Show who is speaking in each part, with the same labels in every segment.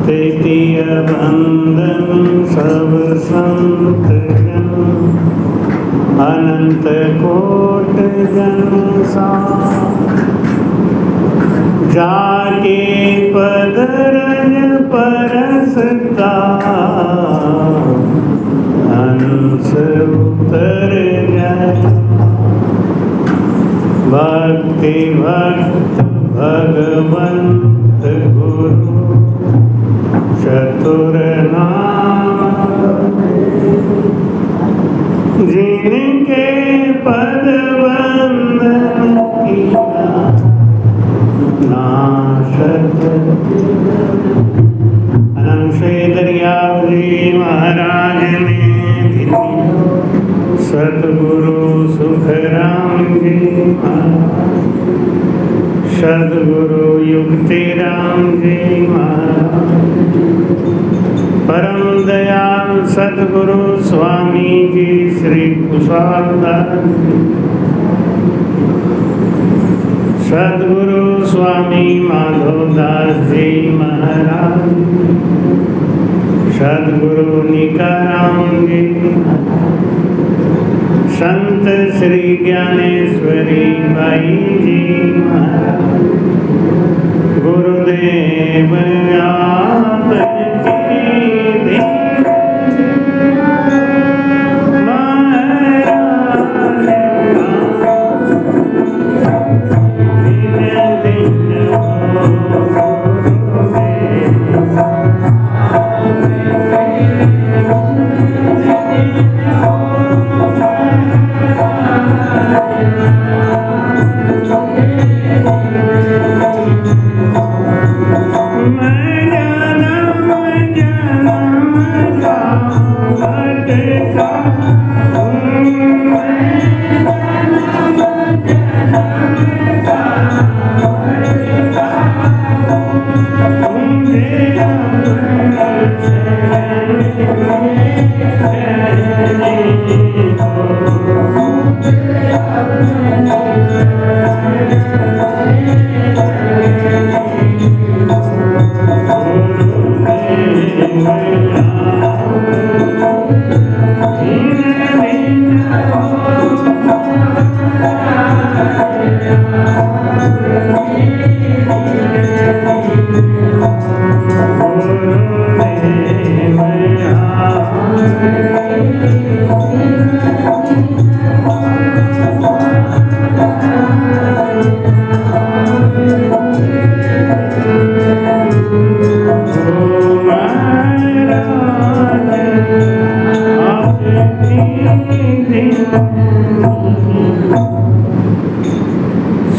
Speaker 1: तृतीय बंधन सब संत जन अनंत कोट जन सा जाके पद रज परसता हंस उतर जाए। भक्ति भक्त भगवंत गुरु चतुर नाम जिनके पद वंदन किया नाशक। अनंत से दरियाव जी महाराज ने सतगुरु सुखराम जी महाराज, सतगुरु युक्तिराम जी महाराज, परम दयाल सतगुरु स्वामी जी श्री कुशालदास, सतगुरु स्वामी माधवदास जी महाराज, सतगुरु निकाराम जी, संत श्री ज्ञानेश्वरी बाई जी महाराज, गुरुदेव आप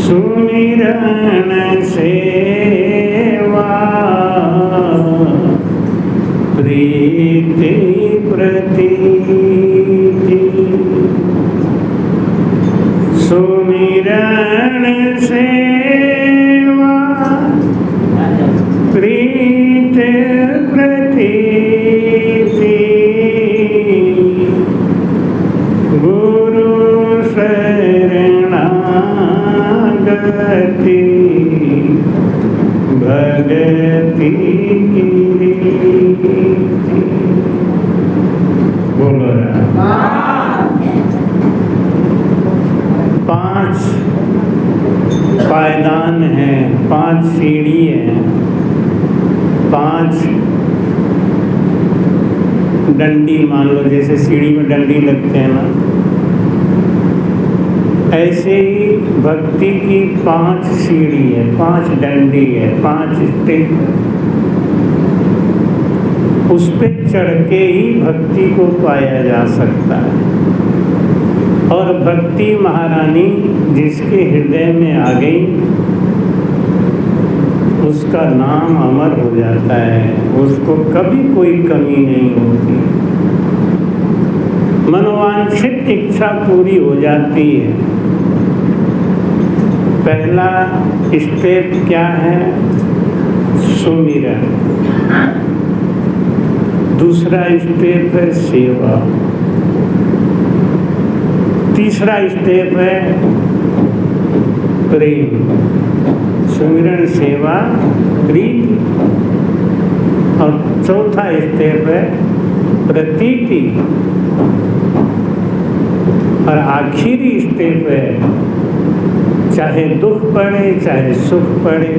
Speaker 1: सुमिरन सेवा प्रीति प्रतीति, सुमिरन सेवा प्रीति प्रतीति, गुरु शरणागति भगति की बोलो। 5 पायदान हैं, 5 सीढ़ी हैं, 5 डंडी मान लो, जैसे सीढ़ी में डंडी लगते हैं ना, ऐसे ही भक्ति की 5 सीढ़ी है, 5 डंडी है, 5 स्टेप। उस पे चढ़ के ही भक्ति को पाया जा सकता है। और भक्ति महारानी जिसके हृदय में आ गई उसका नाम अमर हो जाता है, उसको कभी कोई कमी नहीं होती, मनोवांछित इच्छा पूरी हो जाती है। पहला स्टेप क्या है? सुमिरन। दूसरा स्टेप है सेवा। तीसरा स्टेप है प्रेम, सुमिरन सेवा प्रीति, और चौथा स्टेप है प्रतीति, और आखिरी स्टेप है चाहे दुख पड़े चाहे सुख पड़े,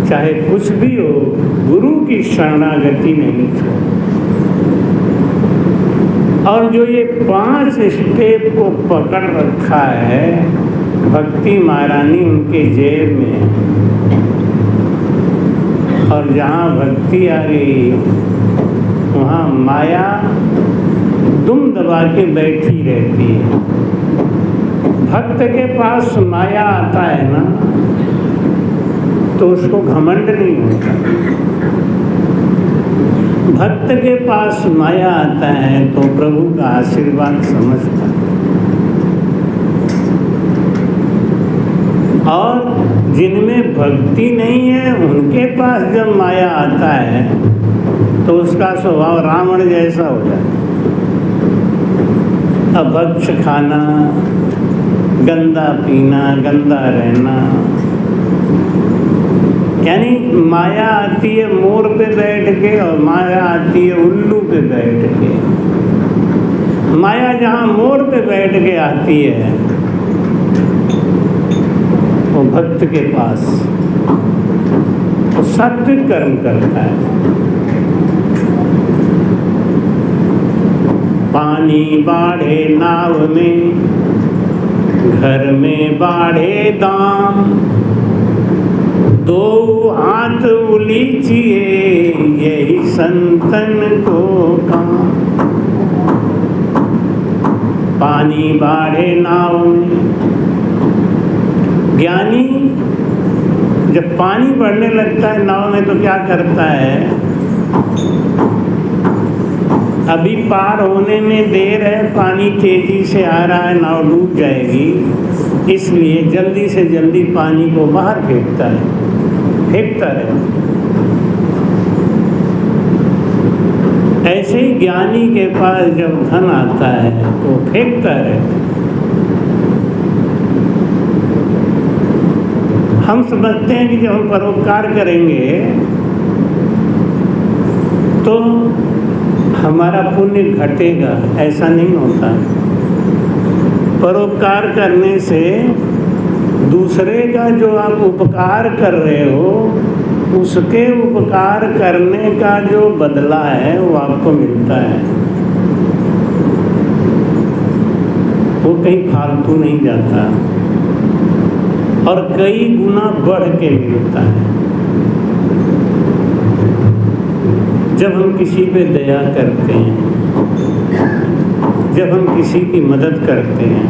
Speaker 1: चाहे कुछ भी हो, गुरु की शरणागति नहीं छोड़। और जो ये 5 स्टेप को पकड़ रखा है भक्ति महारानी उनके जेब में, और जहाँ भक्ति आ गई वहाँ माया दुम दबा के बैठी रहती है। भक्त के पास माया आता है ना तो उसको घमंड नहीं होता, भक्त के पास माया आता है तो प्रभु का आशीर्वाद समझता है। और जिनमें भक्ति नहीं है उनके पास जब माया आता है तो उसका स्वभाव रावण जैसा हो जाता है, अभक्ष खाना, गंदा पीना, गंदा रहना। यानी माया आती है मोर पे बैठ के और माया आती है उल्लू पे बैठ के। माया जहाँ मोर पे बैठ के आती है वो भक्त के पास वो सात्विक कर्म करता है। पानी बाढ़े नाव में, घर में बाढ़े दाम, 2 हाथ उलीचिए यही संतन को काम। पानी बाढ़े नाव में, ज्ञानी जब पानी बढ़ने लगता है नाव में तो क्या करता है, अभी पार होने में देर है, पानी तेजी से आ रहा है, नाव डूब जाएगी, इसलिए जल्दी से जल्दी पानी को बाहर फेंकता है। ऐसे ही ज्ञानी के पास जब धन आता है तो फेंकता रहता है। हम समझते हैं कि जब हम परोपकार करेंगे तो हमारा पुण्य घटेगा, ऐसा नहीं होता। परोपकार करने से दूसरे का जो आप उपकार कर रहे हो उसके उपकार करने का जो बदला है वो आपको मिलता है, वो कहीं फालतू नहीं जाता और कई गुना बढ़ के मिलता है। जब हम किसी पे दया करते हैं, जब हम किसी की मदद करते हैं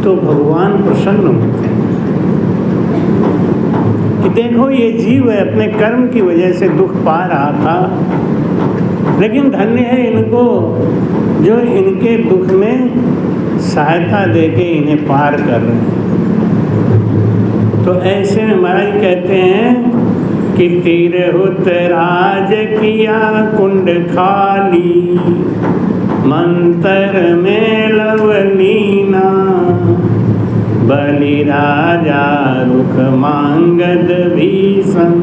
Speaker 1: तो भगवान प्रसन्न होते हैं कि देखो ये जीव है अपने कर्म की वजह से दुख पा रहा था, लेकिन धन्य है इनको जो इनके दुख में सहायता देके इन्हें पार कर रहे हैं। तो ऐसे में महाराज कहते हैं कि तिरहुत राज किया कुंड खाली, मंतर में लवलीना, बलि राजा रुख मांगद भीषण,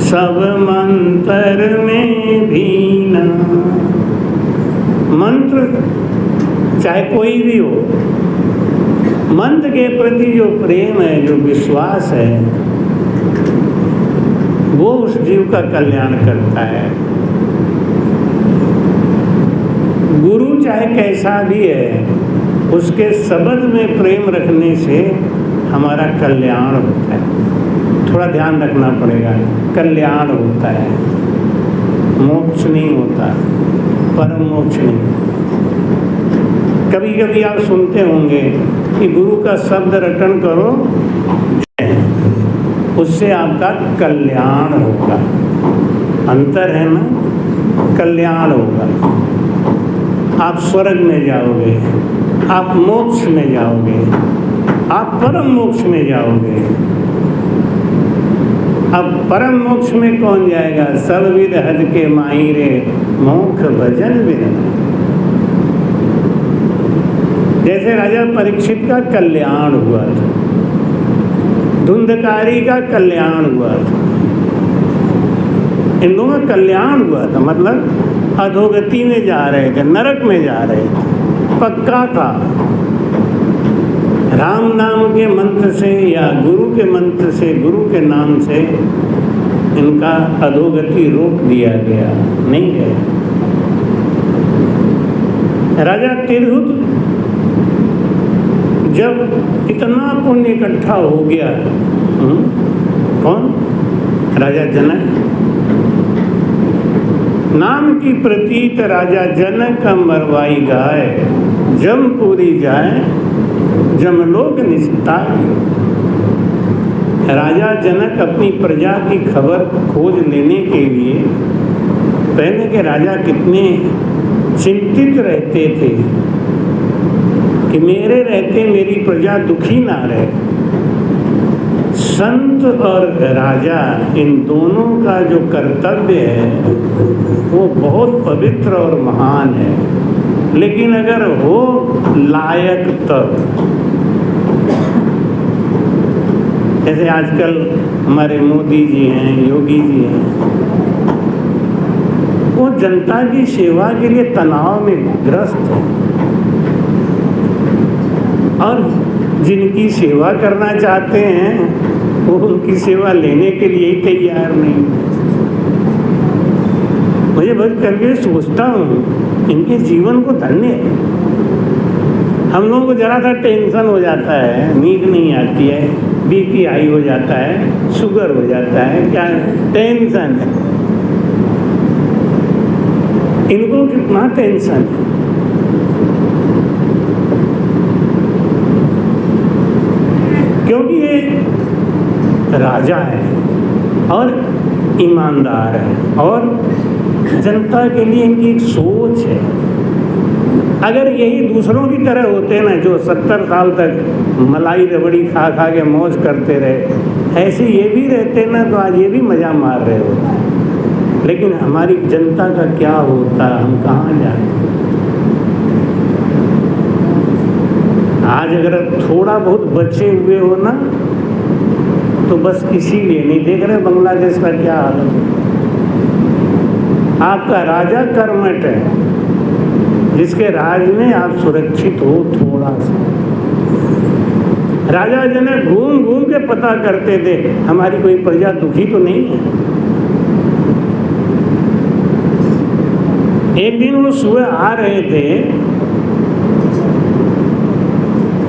Speaker 1: सब मंत्र में भीना। मंत्र चाहे कोई भी हो, मंत्र के प्रति जो प्रेम है, जो विश्वास है, वो उस जीव का कल्याण करता है। गुरु चाहे कैसा भी है, उसके शब्द में प्रेम रखने से हमारा कल्याण होता है। थोड़ा ध्यान रखना पड़ेगा, कल्याण होता है, मोक्ष नहीं होता, परम मोक्ष नहीं। कभी कभी आप सुनते होंगे कि गुरु का शब्द रटन करो, उससे आपका कल्याण होगा। अंतर है ना, कल्याण होगा, आप स्वर्ग में जाओगे, आप मोक्ष में जाओगे, आप परम मोक्ष में जाओगे। अब परम मोक्ष में कौन जाएगा? सब विद हद के माहिरे मोक्ष भजन विद। जैसे राजा परीक्षित का कल्याण हुआ था, धुंधकारी का कल्याण हुआ था, इन लोगों का कल्याण हुआ था, मतलब अधोगति में जा रहे थे, नरक में जा रहे थे, पक्का था। राम नाम के मंत्र से या गुरु के मंत्र से, गुरु के नाम से इनका अधोगति रोक दिया गया, नहीं गया। राजा तिरहुत जब इतना पुण्य इकट्ठा हो गया, कौन? राजा जनक। नाम की प्रतीत राजा जनक मरवाई गाय, जमपुरी जाए जमलोक निस्तार। राजा जनक अपनी प्रजा की खबर खोज लेने के लिए, पहले के राजा कितने चिंतित रहते थे कि मेरे रहते मेरी प्रजा दुखी ना रहे। संत और राजा इन दोनों का जो कर्तव्य है वो बहुत पवित्र और महान है, लेकिन अगर हो लायक तब। जैसे आजकल हमारे मोदी जी हैं, योगी जी हैं, वो जनता की सेवा के लिए तनाव में ग्रस्त है और जिनकी सेवा करना चाहते हैं वो उनकी सेवा लेने के लिए ही तैयार नहीं। मुझे बहुत करके सोचता हूँ इनके जीवन को धन्य है। हम लोगों को जरा सा टेंशन हो जाता है, नींद नहीं आती है, बीपी हाई हो जाता है, शुगर हो जाता है, क्या टेंशन है। इनको कितना टेंशन है। क्योंकि ये राजा है और ईमानदार है और जनता के लिए इनकी एक सोच है। अगर यही दूसरों की तरह होते ना, जो 70 साल तक मलाई रबड़ी खा खा के मौज करते रहे, ऐसे ये भी रहते ना तो आज ये भी मज़ा मार रहे होते। लेकिन हमारी जनता का क्या होता, हम कहाँ जाए। आज अगर थोड़ा बहुत बचे हुए हो ना तो बस इसीलिए नहीं देख रहे बांग्लादेश का क्या हालत है। आपका राजा कर्मठ है, जिसके राज में आप सुरक्षित हो थोड़ा सा। राजा जनक घूम घूम के पता करते थे हमारी कोई प्रजा दुखी तो नहीं है। एक दिन वो सुबह आ रहे थे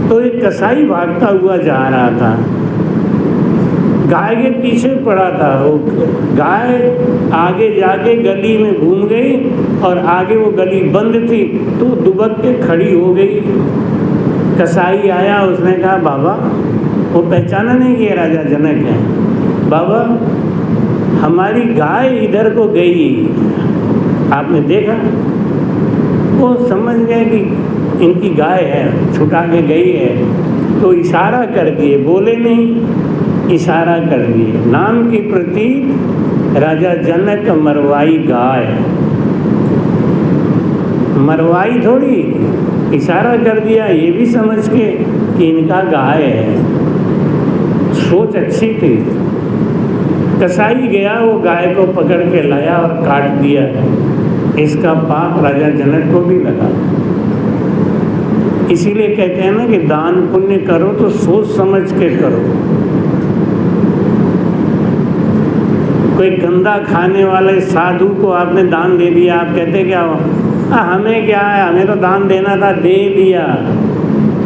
Speaker 1: तो एक कसाई भागता हुआ जा रहा था, गाय के पीछे पड़ा था। वो गाय आगे जाके गली में घूम गई और आगे वो गली बंद थी तो दुबक के खड़ी हो गई। कसाई आया, उसने कहा बाबा, वो पहचाना नहीं कि राजा जनक है। बाबा, हमारी गाय इधर को गई, आपने देखा? वो समझ गए कि इनकी गाय है, छुटा के गई है, तो इशारा कर दिए, बोले नहीं, इशारा कर दिए। नाम की प्रतीक राजा जनक मरवाई गाय, मरवाई थोड़ी, इशारा कर दिया ये भी समझ के कि इनका गाय है। सोच अच्छी थी। कसाई गया, वो गाय को पकड़ के लाया और काट दिया। इसका पाप राजा जनक को भी लगा। इसीलिए कहते हैं ना कि दान पुण्य करो तो सोच समझ के करो। कोई गंदा खाने वाले साधु को आपने दान दे दिया, आप कहते क्या हो, हमें क्या है, हमें तो दान देना था, दे दिया।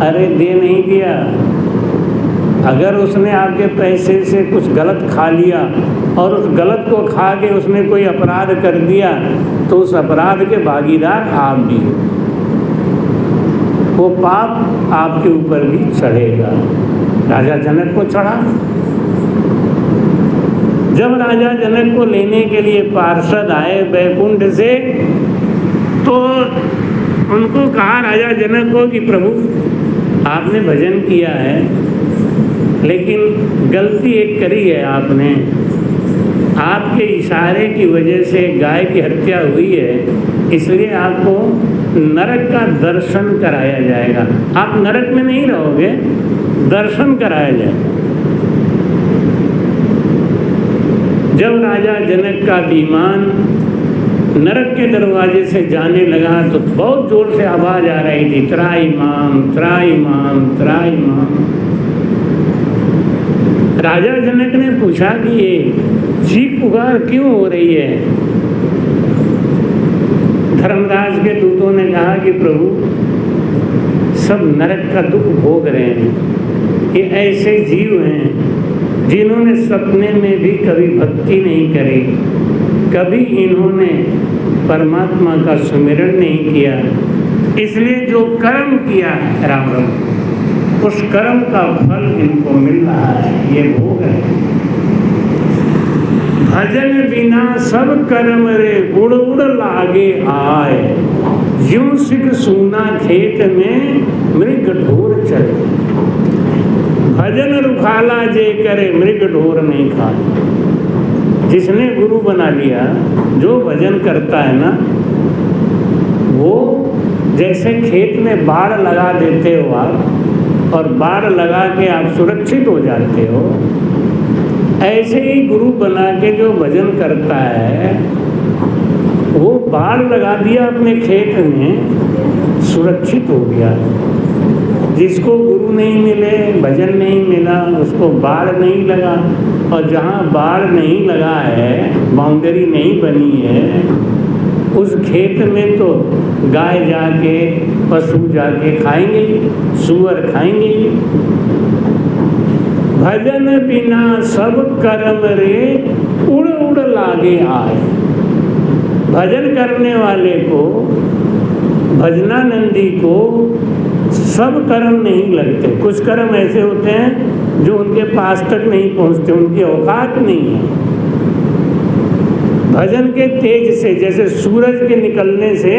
Speaker 1: अरे दे नहीं दिया। अगर उसने आपके पैसे से कुछ गलत खा लिया और उस गलत को खा के उसने कोई अपराध कर दिया तो उस अपराध के भागीदार आप भी हो। वो पाप आपके ऊपर भी चढ़ेगा। राजा जनक को चढ़ा। जब राजा जनक को लेने के लिए पार्षद आए बैकुंठ से तो उनको कहा राजा जनक को कि प्रभु, आपने भजन किया है लेकिन गलती एक करी है आपने। आपके इशारे की वजह से गाय की हत्या हुई है, इसलिए आपको नरक का दर्शन कराया जाएगा। आप नरक में नहीं रहोगे, दर्शन कराया जाएगा। जब राजा जनक का विमान नरक के दरवाजे से जाने लगा तो बहुत जोर से आवाज आ रही थी, त्राहिमाम त्राहिमाम त्राहिमाम। राजा जनक ने पूछा कि ये चीख पुकार क्यों हो रही है? धर्मराज के दूतों ने कहा कि प्रभु सब नरक का दुख भोग रहे हैं। ये ऐसे जीव हैं जिन्होंने सपने में भी कभी भक्ति नहीं करी, कभी इन्होंने परमात्मा का सुमिरन नहीं किया, इसलिए जो कर्म किया राम राम उस कर्म का फल इनको मिल रहा है, ये भोग है। भजन बिना सब कर्म रे उड़ उड़ लागे आए, यूं सिख सूना खेत में मृग ढोर चले। भजन रुखाला जे करे मृग ढोर नहीं खाए। जिसने गुरु बना लिया, जो भजन करता है ना, वो जैसे खेत में बाड़ लगा देते हो आप, और बाड़ लगा के आप सुरक्षित हो जाते हो, ऐसे ही गुरु बना के जो भजन करता है वो बाड़ लगा दिया अपने खेत में, सुरक्षित हो गया। जिसको गुरु नहीं मिले, भजन नहीं मिला, उसको बाड़ नहीं लगा। और जहाँ बाड़ नहीं लगा है, बाउंड्री नहीं बनी है, उस खेत में तो गाय जाके, पशु जाके खाएंगे, सूअर खाएंगे। भजन बिना सब कर्म रे उड़ उड़ लागे आए। भजन करने वाले को, भजनानंदी को सब कर्म नहीं लगते। कुछ कर्म ऐसे होते हैं जो उनके पास तक नहीं पहुंचते, उनकी औकात नहीं है। भजन के तेज से, जैसे सूरज के निकलने से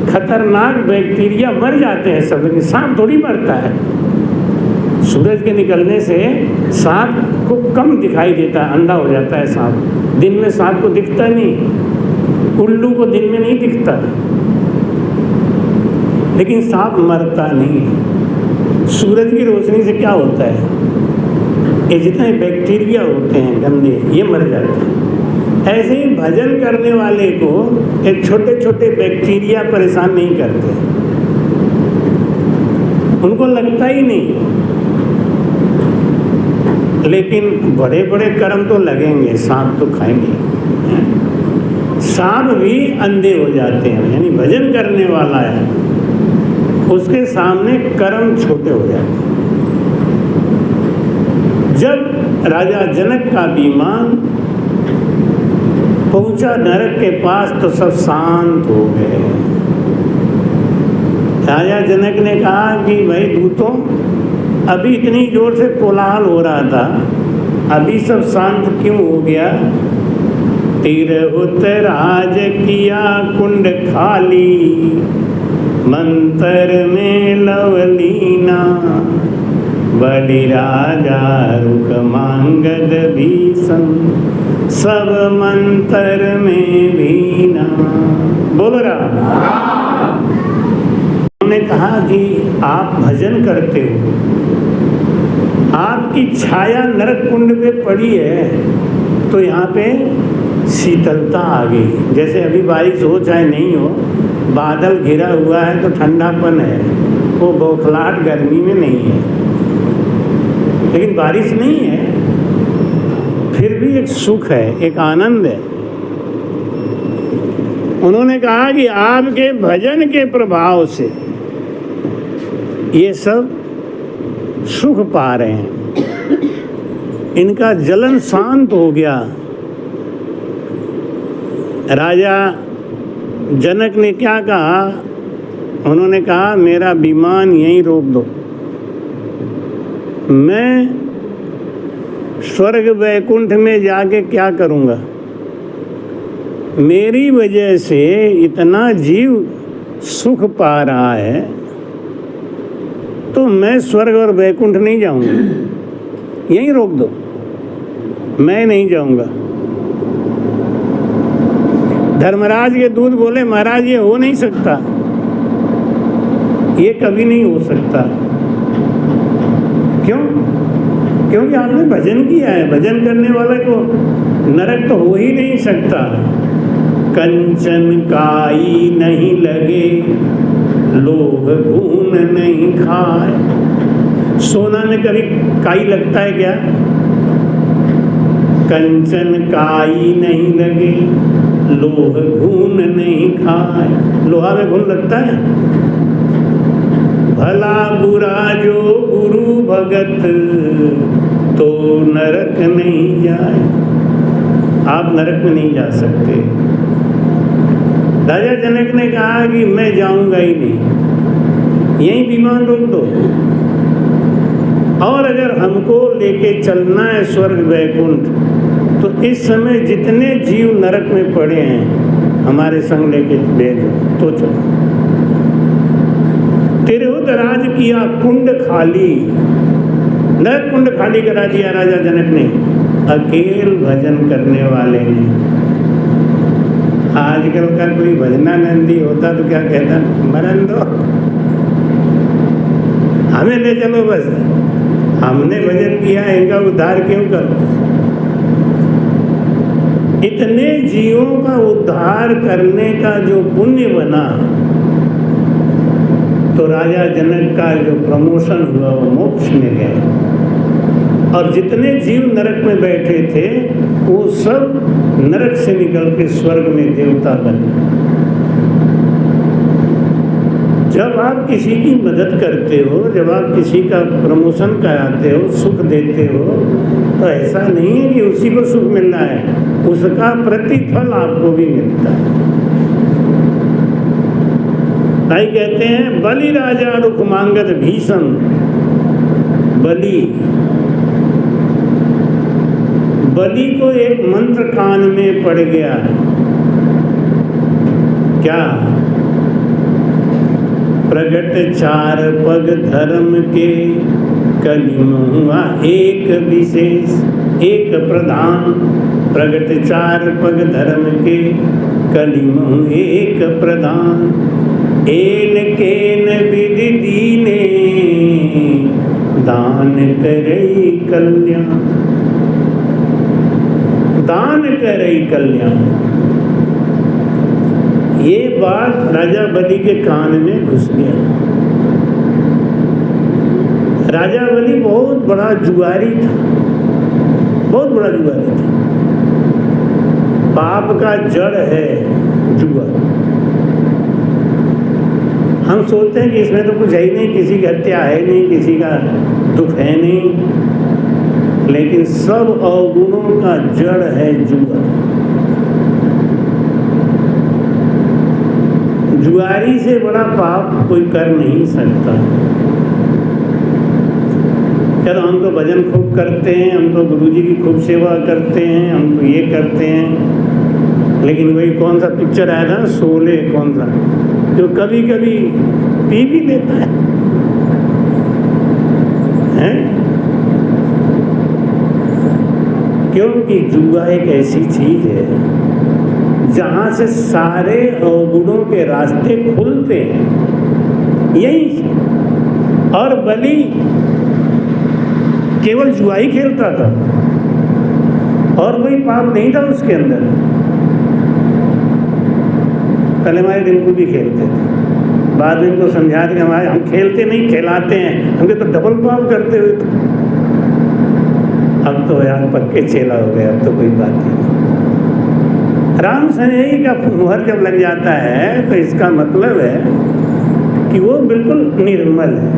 Speaker 1: खतरनाक बैक्टीरिया मर जाते हैं सब, लेकिन सांप थोड़ी मरता है। सूरज के निकलने से सांप को कम दिखाई देता है, अंधा हो जाता है सांप। दिन में सांप को दिखता नहीं, उल्लू को दिन में नहीं दिखता, लेकिन सांप मरता नहीं है। सूरज की रोशनी से क्या होता है, ये जितने बैक्टीरिया होते हैं गंदे, ये मर जाते हैं। ऐसे ही भजन करने वाले को एक छोटे छोटे बैक्टीरिया परेशान नहीं करते, उनको लगता ही नहीं। लेकिन बड़े बड़े कर्म तो लगेंगे, सांप तो खाएंगे। सांप भी अंधे हो जाते हैं, यानी भजन करने वाला है उसके सामने कर्म छोटे हो जाते हैं। जब राजा जनक का विमान पहुंचा नरक के पास तो सब शांत हो गए। राजा जनक ने कहा कि भाई दूतों, अभी इतनी जोर से कोलाहल हो रहा था, अभी सब शांत क्यों हो गया? तिरहुत राज किया कुंड खाली, मंत्र में लवलीना, बलि राजा रुक मांगद भीषण, सब मंत्र में भीना। बोल रहा। उन्होंने कहा कि आप भजन करते हो, आपकी छाया नरक कुंड पे पड़ी है तो यहाँ पे शीतलता आ गई। जैसे अभी बारिश हो चाहे नहीं हो, बादल घिरा हुआ है तो ठंडापन है, वो बौखलाहट गर्मी में नहीं है। लेकिन बारिश नहीं है, फिर भी एक सुख है, एक आनंद है। उन्होंने कहा कि आपके भजन के प्रभाव से ये सब सुख पा रहे हैं, इनका जलन शांत हो गया। राजा जनक ने क्या कहा? उन्होंने कहा मेरा विमान यहीं रोक दो, मैं स्वर्ग वैकुंठ में जाके क्या करूँगा? मेरी वजह से इतना जीव सुख पा रहा है तो मैं स्वर्ग और वैकुंठ नहीं जाऊँगा, यहीं रोक दो, मैं नहीं जाऊँगा। धर्मराज के दूत बोले महाराज ये हो नहीं सकता, ये कभी नहीं हो सकता। क्यों? क्योंकि आपने भजन किया है। भजन करने वाले को नरक तो हो ही नहीं सकता। कंचन काई नहीं लगे, लोह घून नहीं खाए। सोना में कभी काई लगता है क्या? कंचन काई नहीं लगे, लोह घून नहीं खाए। लोहा में घून लगता है? भला बुरा जो गुरु भगत, तो नरक नहीं जाए। आप नरक में नहीं जा सकते। राजा जनक ने कहा कि मैं जाऊंगा ही नहीं, यहीं विमान रोक दो, और अगर हमको लेके चलना है स्वर्ग वैकुंठ, तो इस समय जितने जीव नरक में पड़े हैं हमारे संग लेके भेजो तो चलो। तिरहुतराज किया कुंड खाली, नरक कुंड खाली करा दिया राजा जनक ने, अकेल भजन करने वाले ने। आजकल का कोई भजनानंदी होता तो क्या कहता, मरन दो, हमें ले चलो, बस हमने भजन किया, इनका उद्धार क्यों करो। इतने जीवों का उद्धार करने का जो पुण्य बना, तो राजा जनक का जो प्रमोशन हुआ वो मोक्ष में गया, और जितने जीव नरक में बैठे थे वो सब नरक से निकल के स्वर्ग में देवता बने। जब आप किसी की मदद करते हो, जब आप किसी का प्रमोशन कराते हो, सुख देते हो, तो ऐसा नहीं है कि उसी को सुख मिल रहा है, उसका प्रतिफल आपको भी मिलता है। भाई कहते हैं बलि राजा रुख मांगत भीषम। बलि को एक मंत्र कान में पड़ गया। क्या? प्रगट चार पग धर्म के, कलिमुआ एक विशेष, एक प्रधान। प्रगट चार पग धर्म के, कलिमुआ एक प्रधान। एन केन विधि दीने, दान करई कल्याण। दान करई कल्याण। ये बात राजा बलि के कान में घुस गया। राजा बलि बहुत बड़ा जुआरी था, बहुत बड़ा जुआरी था। पाप का जड़ है जुआ। हम सोचते हैं कि इसमें तो कुछ है ही नहीं, किसी की हत्या है नहीं, किसी का दुख है नहीं, लेकिन सब अवगुणों का जड़ है जुआ। जुआरी से बड़ा पाप कोई कर नहीं सकता। चलो हम तो भजन खूब करते हैं, हम तो गुरुजी की खूब सेवा करते हैं, हम तो ये करते हैं, लेकिन वही कौन सा पिक्चर आया था, शोले, कौन सा, जो कभी कभी पी भी लेता है, हैं? क्योंकि जुआ एक ऐसी चीज है जहाँ से सारे अवगुणों के रास्ते खुलते हैं, यही से। और बलि केवल जुआ ही खेलता था, और कोई पाप नहीं था उसके अंदर। पहले हमारे रिंकू भी खेलते थे, बाद में इनको समझा दें हमारे, हम खेलते नहीं खिलाते हैं, हमके तो डबल पाप करते हुए थे। अब तो यार पक्के चेला हो गए, अब तो कोई बात नहीं। राम सनेही का मुहर जब लग जाता है तो इसका मतलब है कि वो बिल्कुल निर्मल है।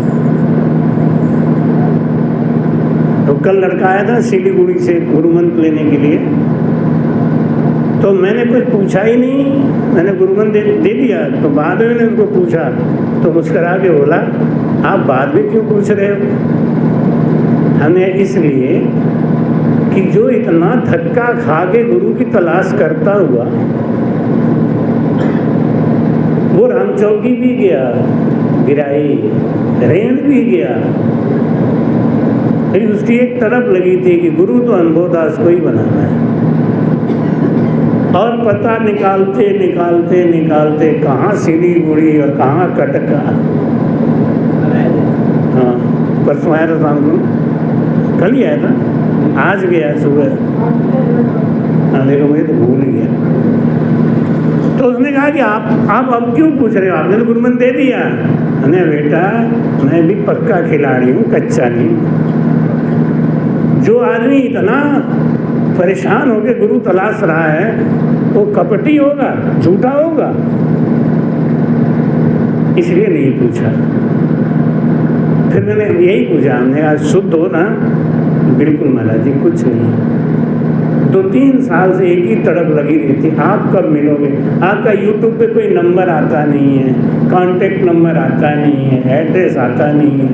Speaker 1: तो कल लड़का आया था सिलीगुड़ी से गुरुमंत्र लेने के लिए, तो मैंने कुछ पूछा ही नहीं, मैंने गुरुमंत्र दे दिया। तो बाद में मैंने उसको पूछा तो मुस्करा के बोला, आप बाद में क्यों पूछ रहे हो? हमें इसलिए कि जो इतना धक्का खा के गुरु की तलाश करता हुआ, वो रामचौकी भी गया, गिराई, रेण भी गया, फिर उसकी एक तरफ लगी थी कि गुरु तो अनुभवदास को ही बनाना है। और पता निकालते निकालते निकालते कहाँ सिलीगुड़ी और कहाँ कटका, परसों आया था शाम को, कल ही आया था, आज गया सुबह। हाँ देखो मुझे तो भूल गया। तो उसने कहा कि आप अब क्यों पूछ रहे हो, आपने तो गुरुमंत्र दे दिया। मैंने बेटा मैं भी पक्का खिलाड़ी हूँ, कच्चा नहीं। जो आदमी इतना परेशान होकर गुरु तलाश रहा है वो कपटी होगा, झूठा होगा, इसलिए नहीं पूछा। फिर मैंने यही पूछा, हमने कहा शुद्ध हो ना? बिल्कुल महाराज जी कुछ नहीं। 2-3 साल से एक ही तड़प लगी रहती, आप कब मिलोगे? आपका यूट्यूब पे कोई नंबर आता नहीं है, कांटेक्ट नंबर आता नहीं है, एड्रेस आता नहीं है।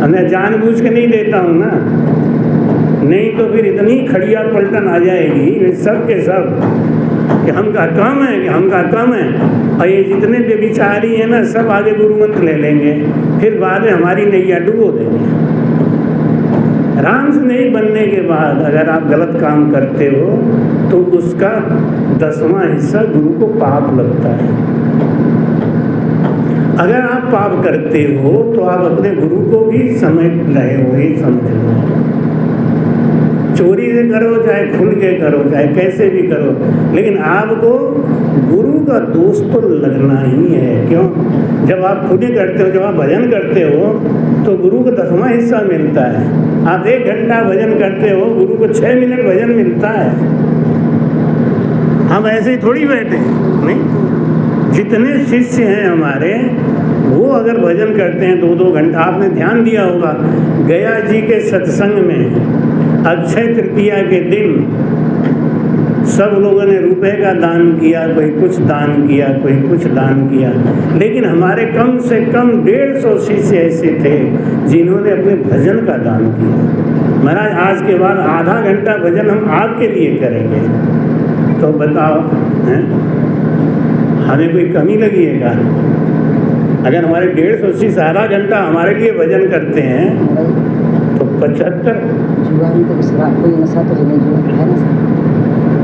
Speaker 1: मैं जानबूझ के नहीं देता हूँ ना, नहीं तो फिर इतनी खड़िया पलटन आ जाएगी सब के सब कि हम का कम है, कि हम का कम है। और ये जितने बेविचारी हैं ना सब आगे गुरुमंत्र ले लेंगे, फिर बाद में हमारी नैया डुबो देंगे। राम से नहीं बनने के बाद अगर आप गलत काम करते हो तो उसका 10वां हिस्सा गुरु को पाप लगता है। अगर आप पाप करते हो तो आप अपने गुरु को भी समेट रहे हो, ये समझ लो। चोरी से करो चाहे खुल के करो चाहे कैसे भी करो, लेकिन आपको गुरु का दोष तो लगना ही है। क्यों? जब आप खुद ही करते हो, जब आप भजन करते हो तो गुरु को 10वां हिस्सा मिलता है। आप 1 घंटा भजन करते हो, गुरु को 6 मिनट भजन मिलता है। हम ऐसे ही थोड़ी बैठे नहीं। जितने शिष्य हैं हमारे वो अगर भजन करते हैं 2-2 घंटा, आपने ध्यान दिया होगा गया जी के सत्संग में अक्षय तृतीया के दिन सब लोगों ने रुपए का दान किया, कोई कुछ दान किया, कोई कुछ दान किया, लेकिन हमारे कम से कम 150 शिष्य ऐसे थे जिन्होंने अपने भजन का दान किया। महाराज आज के बाद आधा घंटा भजन हम आपके लिए करेंगे, तो बताओ हैं हमें कोई कमी लगी है क्या? अगर हमारे 150 शिष्य आधा घंटा हमारे लिए भजन करते हैं तो 75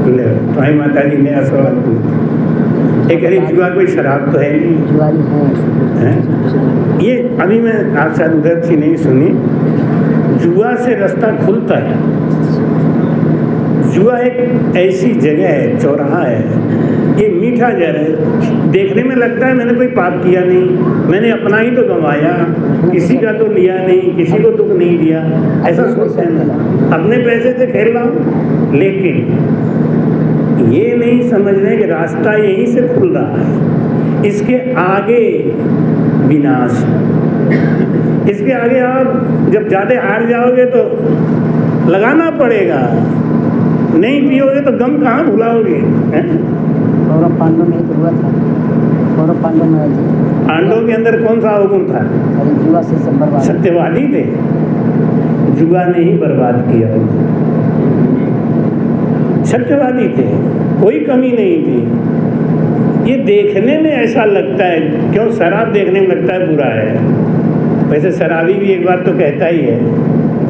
Speaker 1: ले तो माता जी ने सवाल पूछा, एक जुआ कोई शराब तो है नहीं है? ये अभी मैं आप शायद उधर थी नहीं सुनी, जुआ से रास्ता खुलता है। जुआ एक ऐसी जगह है, चौराहा है, ये मीठा जहर है। देखने में लगता है मैंने कोई पाप किया नहीं, मैंने अपना ही तो गंवाया, किसी का तो लिया नहीं, किसी को दुख नहीं दिया, ऐसा सोचते हैं ना, अपने पैसे से खेल रहा हूँ। लेकिन ये नहीं समझ रहे कि रास्ता यहीं से खुल रहा है, इसके आगे विनाश, इसके आगे आप जब ज़्यादा हार जाओगे तो लगाना पड़ेगा, नहीं पियोगे तो गम कहाँ भुलाओगे?
Speaker 2: कौरव पांडव में तो हुआ था, कौरव पांडव में
Speaker 1: पांडव के अंदर कौन सा हुकुम था?
Speaker 2: जुआ से सब बर्बाद,
Speaker 1: सत्यवादी थे, जुआ ने ही बर्बाद किया। सत्यवादी थे, कोई कमी नहीं थी। ये देखने में ऐसा लगता है, क्यों शराब देखने में लगता है बुरा है, वैसे शराबी भी एक बात तो कहता ही है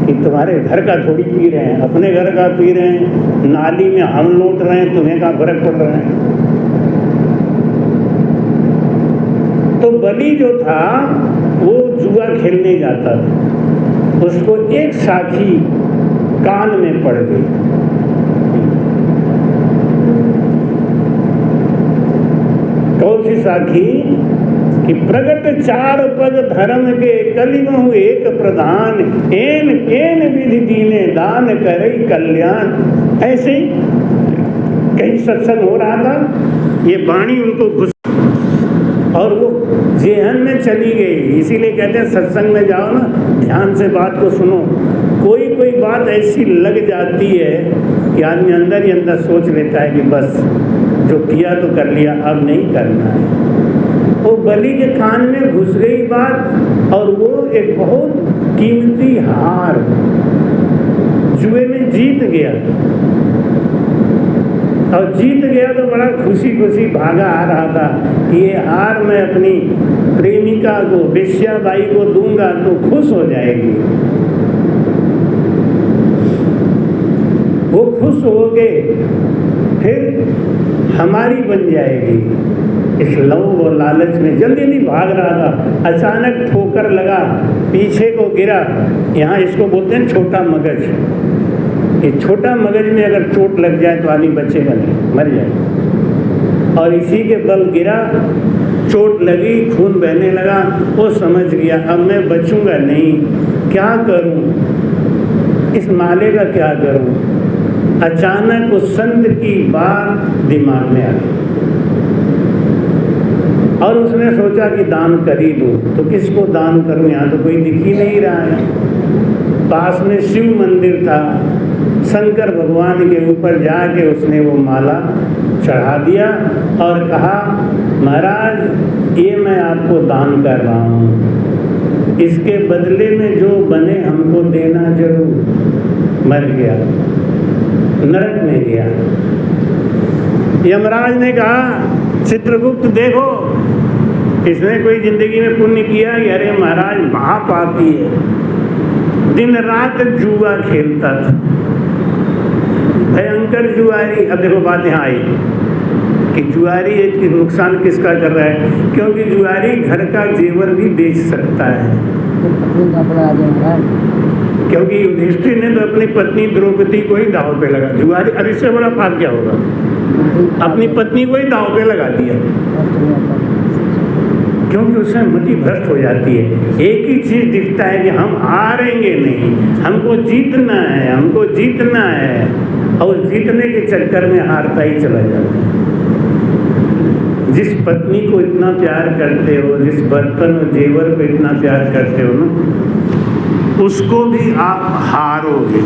Speaker 1: कि तुम्हारे घर का थोड़ी पी रहे हैं, अपने घर का पी रहे हैं, नाली में हम लौट रहे हैं, तुम्हें क्या फर्क पड़ रहा है? तो बलि जो था वो जुआ खेलने जाता था, उसको एक साखी कान में पड़ गई। कौन सी साखी? कि प्रगट 4 पग धर्म के कलिमहु एक प्रधान, एन केन विधि दीने दान करई कल्याण। ऐसे ही कहीं सत्संग हो रहा था, ये वाणी उनको घुस और वो जेहन में चली गई। इसीलिए कहते हैं सत्संग में जाओ ना, ध्यान से बात को सुनो। कोई कोई बात ऐसी लग जाती है कि आदमी अंदर ही अंदर सोच लेता है कि बस जो किया तो कर लिया, अब नहीं करना है। वो बलि के कान में घुस गई बात, और वो एक बहुत कीमती हार जुए में जीत गया। और जीत गया तो बड़ा खुशी खुशी भागा आ रहा था कि ये हार मैं अपनी प्रेमिका को, वेश्याबाई को दूंगा तो खुश हो जाएगी। वो खुश हो के फिर हमारी बन जाएगी। इस लोभ और लालच में जल्दी जल्दी भाग रहा था, अचानक ठोकर लगा, पीछे को गिरा। यहाँ इसको बोलते हैं छोटा मगज। ये छोटा मगज में अगर चोट लग जाए तो आदमी बचेगा नहीं, मर जाए। और इसी के बल गिरा, चोट लगी, खून बहने लगा। वो समझ गया अब मैं बचूंगा नहीं, क्या करूं, इस माले का क्या करूं। अचानक उस संत की बात दिमाग में आ गई और उसने सोचा कि दान कर ही दूं। तो किसको दान करूं, यहाँ तो कोई दिख ही नहीं रहा है। पास में शिव मंदिर था, शंकर भगवान के ऊपर जाके उसने वो माला चढ़ा दिया और कहा महाराज ये मैं आपको दान कर रहा हूँ, इसके बदले में जो बने हमको देना जरूर। मर गया, नरक में गया। यमराज ने कहा चित्रगुप्त देखो इसने कोई जिंदगी में पुण्य किया कि अरे महाराज महापापी है, दिन रात जुआ खेलता था, भयंकर जुआरी। अब देखो बात यहाँ आई कि जुआरी एक नुकसान किसका कर रहा है, क्योंकि जुआरी घर का जेवर भी बेच सकता है। क्योंकि युधिष्ठिर ने तो अपनी पत्नी द्रौपदी को ही दांव पे लगा, जुआरी। अब इससे बड़ा पाप क्या होगा, अपनी पत्नी को ही दांव पे लगा दिया, क्योंकि उससे मति भ्रष्ट हो जाती है। एक ही चीज दिखता है कि हम हारेंगे नहीं, हमको जीतना है, हमको जीतना है, और जीतने के चक्कर में हारता ही चला जाता है। जिस पत्नी को इतना प्यार करते हो, जिस बर्तन और जेवर को इतना प्यार करते हो ना, उसको भी आप हारोगे।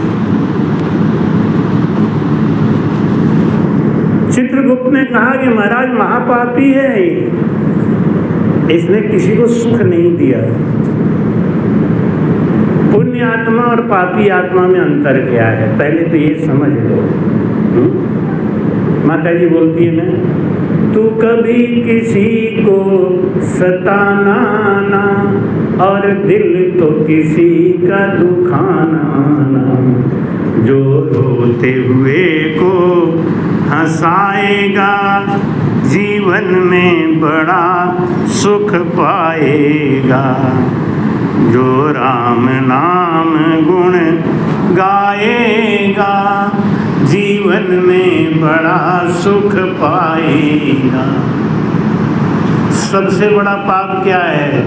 Speaker 1: चित्रगुप्त ने कहा कि महाराज महापापी है, इसने किसी को सुख नहीं दिया। पुण्य आत्मा और पापी आत्मा में अंतर क्या है, पहले तो ये समझ लो। माता जी बोलती है ना, तू कभी किसी को सताना ना, और दिल तो किसी का दुखाना ना। जो रोते हुए को हंसाएगा, जीवन में बड़ा सुख पाएगा। जो राम नाम गुण गाएगा, जीवन में बड़ा सुख पाएगा। सबसे बड़ा पाप क्या है,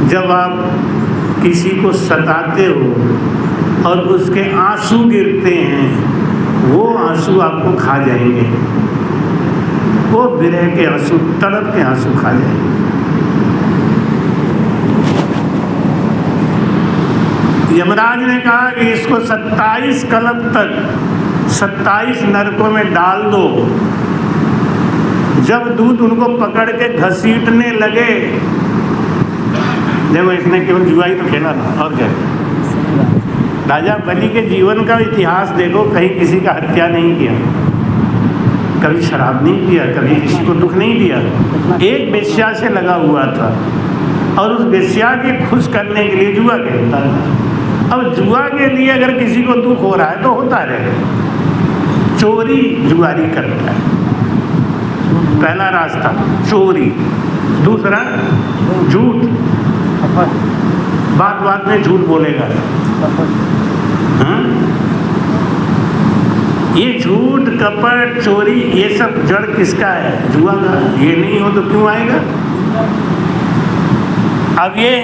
Speaker 1: जब आप किसी को सताते हो और उसके आंसू गिरते हैं, वो आंसू आपको खा जाएंगे, वो विरह के आंसू, तड़प के आंसू खा जाएंगे। यमराज ने कहा कि इसको 27 कल्प तक 27 नरकों में डाल दो। जब दूत उनको पकड़ के घसीटने लगे, देखो इसने केवल जुआई तो खेला था और क्या। राजा बलि के जीवन का इतिहास देखो, कहीं किसी का हत्या नहीं किया, कभी शराब नहीं किया, कभी किसी को दुख नहीं दिया। एक वेश्या से लगा हुआ था और उस वेश्या के खुश करने के लिए जुआ खेलता था। अब जुआ के लिए अगर किसी को दुख हो रहा है तो होता रहे। चोरी जुआरी करता है, पहला रास्ता चोरी। दूसरा झूठ, बात बात में झूठ बोलेगा। हाँ? ये झूठ, कपट, चोरी, ये सब जड़ किसका है, जुआ का। ये नहीं हो तो क्यों आएगा। अब ये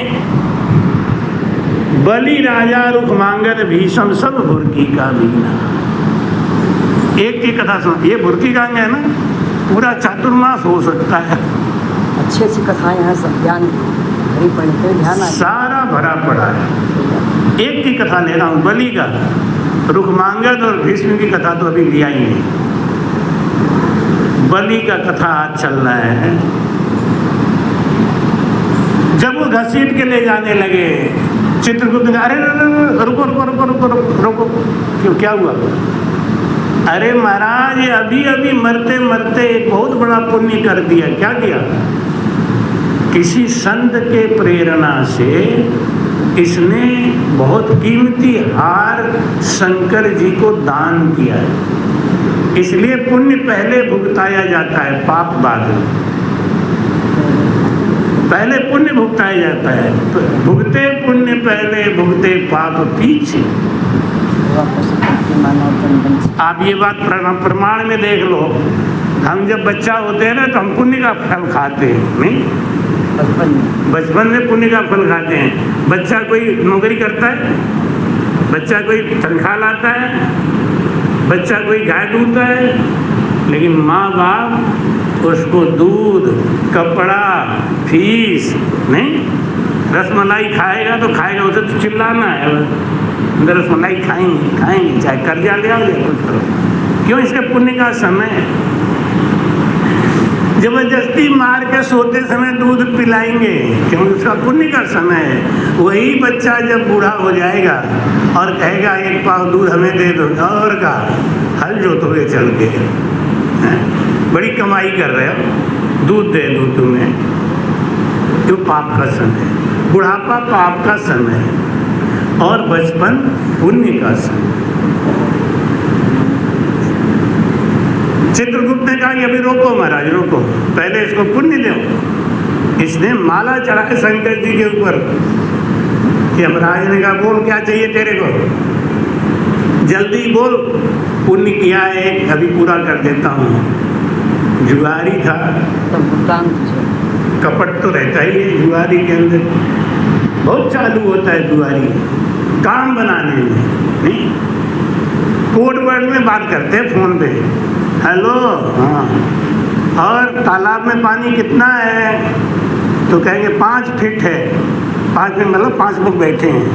Speaker 1: बलि, राजा, रुक्मांगद, भीषम सब भुरकी का बीना। एक की कथा सुन, ये भुरकी का है ना, पूरा चातुर्मास हो सकता है।
Speaker 2: अच्छी अच्छी कथाएं हैं, सब ज्ञान भरी पड़ी, ध्यान
Speaker 1: सारा भरा पड़ा है। एक की कथा ले रहा हूँ, बलि का। रुक्मांगद और भीष्म की कथा तो अभी लिया ही नहीं। बलि का कथा आज चल रहा है। जब वो घसीट के ले जाने लगे, चित्रगुप्त ने अरे रुको रुको रुको रुको रुको, क्यों, क्या हुआ। अरे महाराज अभी अभी मरते मरते एक बहुत बड़ा पुण्य कर दिया। क्या किया, किसी संत के प्रेरणा से इसने बहुत कीमती हार शंकर जी को दान किया है। इसलिए पुण्य पहले भुगताया जाता है, पाप बाद में। पहले पुण्य भुगताया जाता है, भुगते पुण्य पहले, भुगते पाप पीछे। आप ये बात प्रमाण में देख लो। हम जब बच्चा होते हैं ना तो हम पुण्य का फल खाते हैं, नहीं? बचपन में पुण्य का फल खाते हैं। बच्चा कोई नौकरी करता है, बच्चा कोई तनख्वाह लाता है, बच्चा कोई गाय दूधता है, लेकिन माँ बाप उसको दूध, कपड़ा, फीस, नहीं? रसमलाई खाएगा तो खाएगा, उसे तो चिल्लाना है, रसमलाई खाएंगे चाहे कर्जा ले आओ या कुछ करो। क्यों? इसके पुण्य का समय है। जबरदस्ती मार के सोते समय दूध पिलाएंगे क्योंकि उसका पुण्य का समय है। वही बच्चा जब बूढ़ा हो जाएगा और कहेगा एक पाव दूध हमें दे दो, और का हल जोतोगे चल के, बड़ी कमाई कर रहे हो, दूध दे दूँ तुम्हें। क्यों? पाप का समय है। बुढ़ापा पाप का समय है और बचपन पुण्य का समय। चित्रगुप्त ने कहा कि अभी रोको महाराज, रोको, पहले इसको पुण्य दो। इसने माला चढ़ाई शंकर जी के ऊपर। यमराज ने कहा बोल क्या चाहिए तेरे को, जल्दी बोल, पुण्य किया है एक, अभी पूरा कर देता हूँ। जुआरी था, कपट तो रहता ही है जुआरी के अंदर, बहुत चालू होता है जुआरी काम बनाने में, नहीं? कोड वर्ड में बात करते हैं फोन पे, हेलो, हाँ, और तालाब में पानी कितना है? तो कहेंगे 5 फीट है। 5 फीट मतलब 5 लोग बैठे हैं।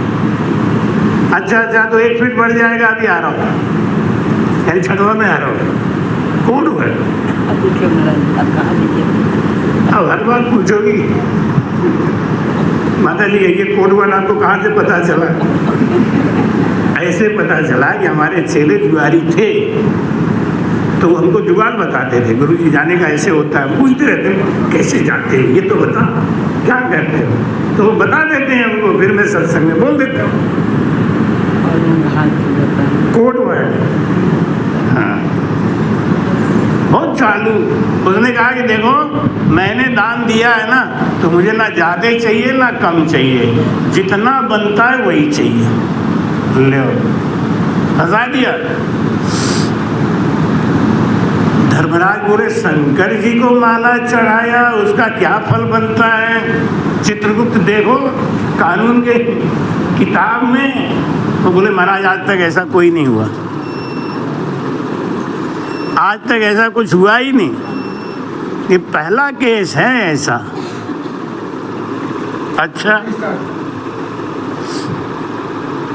Speaker 1: अच्छा तो 1 फीट बढ़ जाएगा, अभी आ रहा हूँ, यानी छठवा में आ रहा हूँ। Code word. अब हर बात पूछोगी माता जी, ये कोड वर्ड आपको कहाँ से पता चला? ऐसे पता चला कि हमारे चेले जुआरी थे तो हमको जुगाड़ बताते थे, गुरु जी जाने का ऐसे होता है। पूछते रहते हैं कैसे जाते हैं, ये तो बता, क्या करते हो? तो वो बता देते हैं हमको, फिर मैं सत्संग में बोल देता हूँ कोड वर्ड। हाँ, बहुत चालू। उसने कहा कि देखो मैंने दान दिया है ना, तो मुझे ना ज़्यादा चाहिए ना कम चाहिए, जितना बनता है वही चाहिए। ले हंसा दिया। धर्मराज बोले शंकर जी को माला चढ़ाया, उसका क्या फल बनता है? चित्रगुप्त देखो कानून के किताब में। तो बोले महाराज आज तक ऐसा कोई नहीं हुआ, आज तक ऐसा कुछ हुआ ही नहीं, ये पहला केस है ऐसा। अच्छा,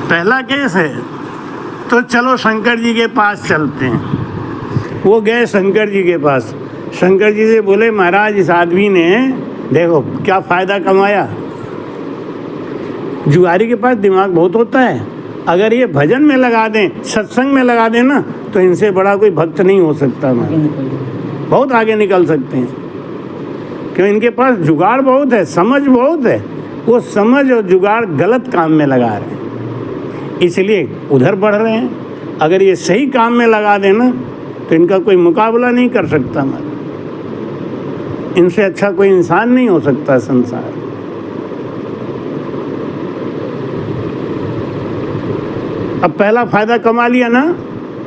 Speaker 1: पहला केस है तो चलो शंकर जी के पास चलते हैं। वो गए शंकर जी के पास। शंकर जी से बोले महाराज इस आदमी ने देखो क्या फ़ायदा कमाया। जुआरी के पास दिमाग बहुत होता है, अगर ये भजन में लगा दें, सत्संग में लगा दें ना, तो इनसे बड़ा कोई भक्त नहीं हो सकता। बहुत आगे निकल सकते हैं, क्यों? इनके पास जुगाड़ बहुत है, समझ बहुत है। वो समझ और जुगाड़ गलत काम में लगा रहे हैं, इसलिए उधर बढ़ रहे हैं। अगर ये सही काम में लगा दें ना, तो इनका कोई मुकाबला नहीं कर सकता। इनसे अच्छा कोई इंसान नहीं हो सकता संसार। अब पहला फायदा कमा लिया ना,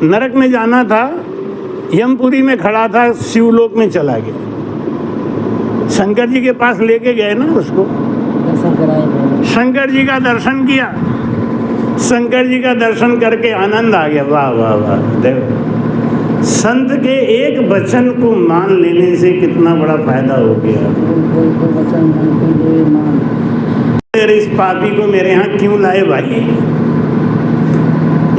Speaker 1: नरक में जाना था, यमपुरी में खड़ा था, शिवलोक में चला गया। शंकर जी के पास लेके गए ना उसको, शंकर जी का दर्शन किया। शंकर जी का दर्शन करके आनंद आ गया। वाह वाह वाह, देखो संत के एक वचन को मान लेने से कितना बड़ा फायदा हो गया। इस पापी को मेरे यहाँ क्यों लाए भाई?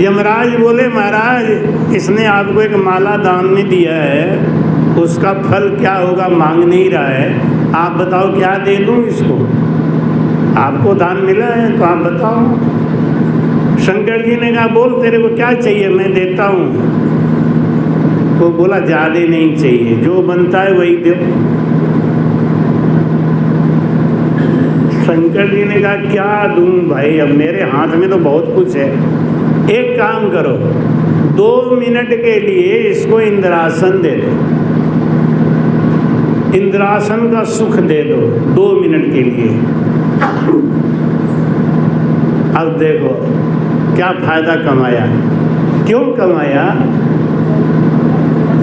Speaker 1: यमराज बोले महाराज इसने आपको एक माला दान में दिया है, उसका फल क्या होगा मांग नहीं रहा है, आप बताओ क्या दे दूँ इसको? आपको दान मिला है तो आप बताओ। शंकर जी ने कहा बोल तेरे को क्या चाहिए, मैं देता हूँ। वो बोला ज़्यादा नहीं चाहिए, जो बनता है वही दो। शंकर जी ने कहा क्या दूँ भाई, अब मेरे हाथ में तो बहुत कुछ है, एक काम करो 2 मिनट के लिए इसको इंद्रासन दे दो, इंद्रासन का सुख दे दो 2 मिनट के लिए। अब देखो क्या फायदा कमाया। क्यों कमाया?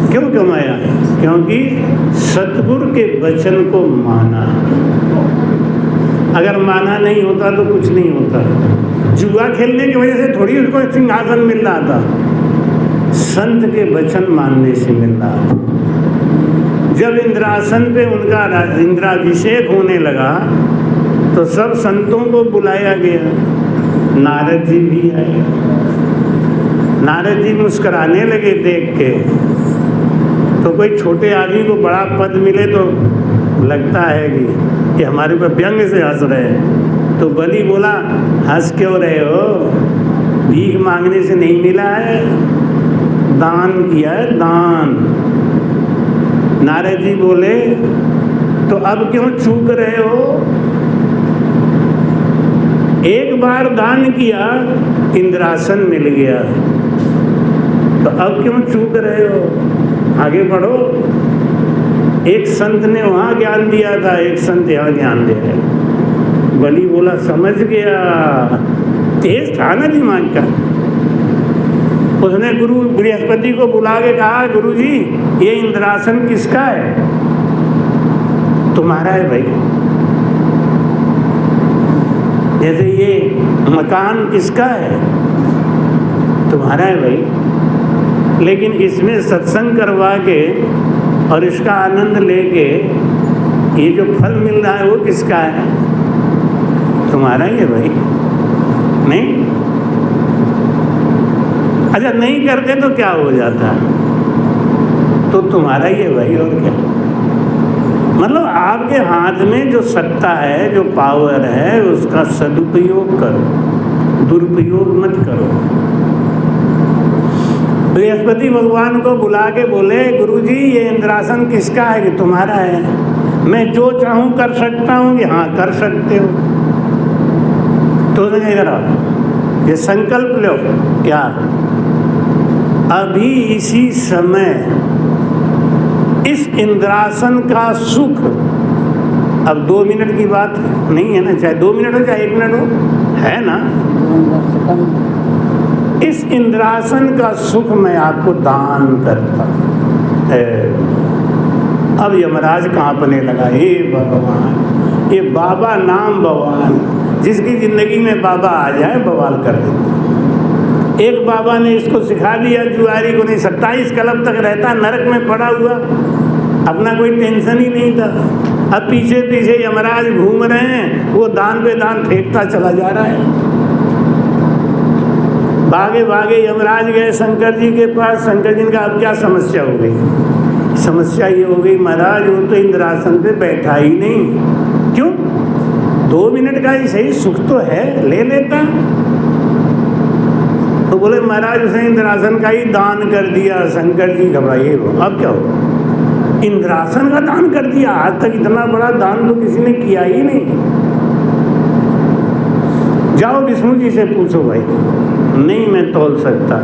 Speaker 1: क्यों कमाया? क्योंकि सतगुरु के वचन को माना। अगर माना नहीं होता तो कुछ नहीं होता। जुआ खेलने की वजह से थोड़ी उसको सिंहासन मिल रहा था, संत के वचन मानने से मिल रहा था। जब इंद्रासन पे उनका इंद्राभिषेक होने लगा तो सब संतों को बुलाया गया। नारद जी भी आए। नारद जी मुस्कुराने लगे देख के। तो कोई छोटे आदमी को बड़ा पद मिले तो लगता है कि हमारे ऊपर व्यंग से हंस रहे हैं। तो बलि बोला, हंस क्यों रहे हो? भीख मांगने से नहीं मिला है, दान किया है, दान। नारद जी बोले, तो अब क्यों चूक रहे हो? एक बार दान किया, इंद्रासन मिल गया, तो अब क्यों चूक रहे हो? आगे बढ़ो। एक संत ने वहाँ ज्ञान दिया था, एक संत यहाँ ज्ञान दे रहे। बलि बोला, समझ गया। तेज था ना दिमाग का। उसने गुरु बृहस्पति को बुला के कहा, गुरु जी ये इंद्रासन किसका है? तुम्हारा है भाई। जैसे ये मकान किसका है? तुम्हारा है भाई। लेकिन इसमें सत्संग करवा के और इसका आनंद लेके ये जो फल मिल रहा है वो किसका है? तुम्हारा ही है भाई। नहीं? अच्छा नहीं करते तो क्या हो जाता? तो तुम्हारा ही है भाई, और क्या। मतलब आपके हाथ में जो सत्ता है, जो पावर है, उसका सदुपयोग करो, दुरुपयोग मत करो। बृहस्पति भगवान को बुला के बोले, गुरुजी ये इंद्रासन किसका है? कि तुम्हारा है। मैं जो चाहूँ कर सकता हूँ? कि हाँ कर सकते हो। तो इधर आओ, ये संकल्प लो। क्या? अभी इसी समय इस इंद्रासन का सुख, अब 2 मिनट की बात नहीं है ना, चाहे 2 मिनट हो चाहे 1 मिनट हो, है ना। इस इंद्रासन का सुख मैं आपको दान करता। अब यमराज कांपने लगा, हे भगवान, ये बाबा नाम बवाल, जिसकी जिंदगी में बाबा आ जाए बवाल कर देता। एक बाबा ने इसको सिखा दिया जुआरी को, नहीं 27 कल्प तक रहता नरक में पड़ा हुआ, अपना कोई टेंशन ही नहीं था। अब पीछे पीछे यमराज घूम रहे हैं, वो दान पे दान फेंकता चला जा रहा है। भागे भागे यमराज गए शंकर जी के पास। शंकर जी ने कहा, अब क्या समस्या हो गई? समस्या ये हो गई महाराज, वो तो इंद्रासन पे बैठा ही नहीं। क्यों? 2 मिनट का ही सही सुख तो है, ले लेता। तो बोले महाराज उसने इंद्रासन का ही दान कर दिया। शंकर जी घबराए, अब क्या हो? इंद्रासन का दान कर दिया? आज तक इतना बड़ा दान तो किसी ने किया ही नहीं। जाओ विष्णु जी से पूछो भाई। नहीं मैं तोल सकता।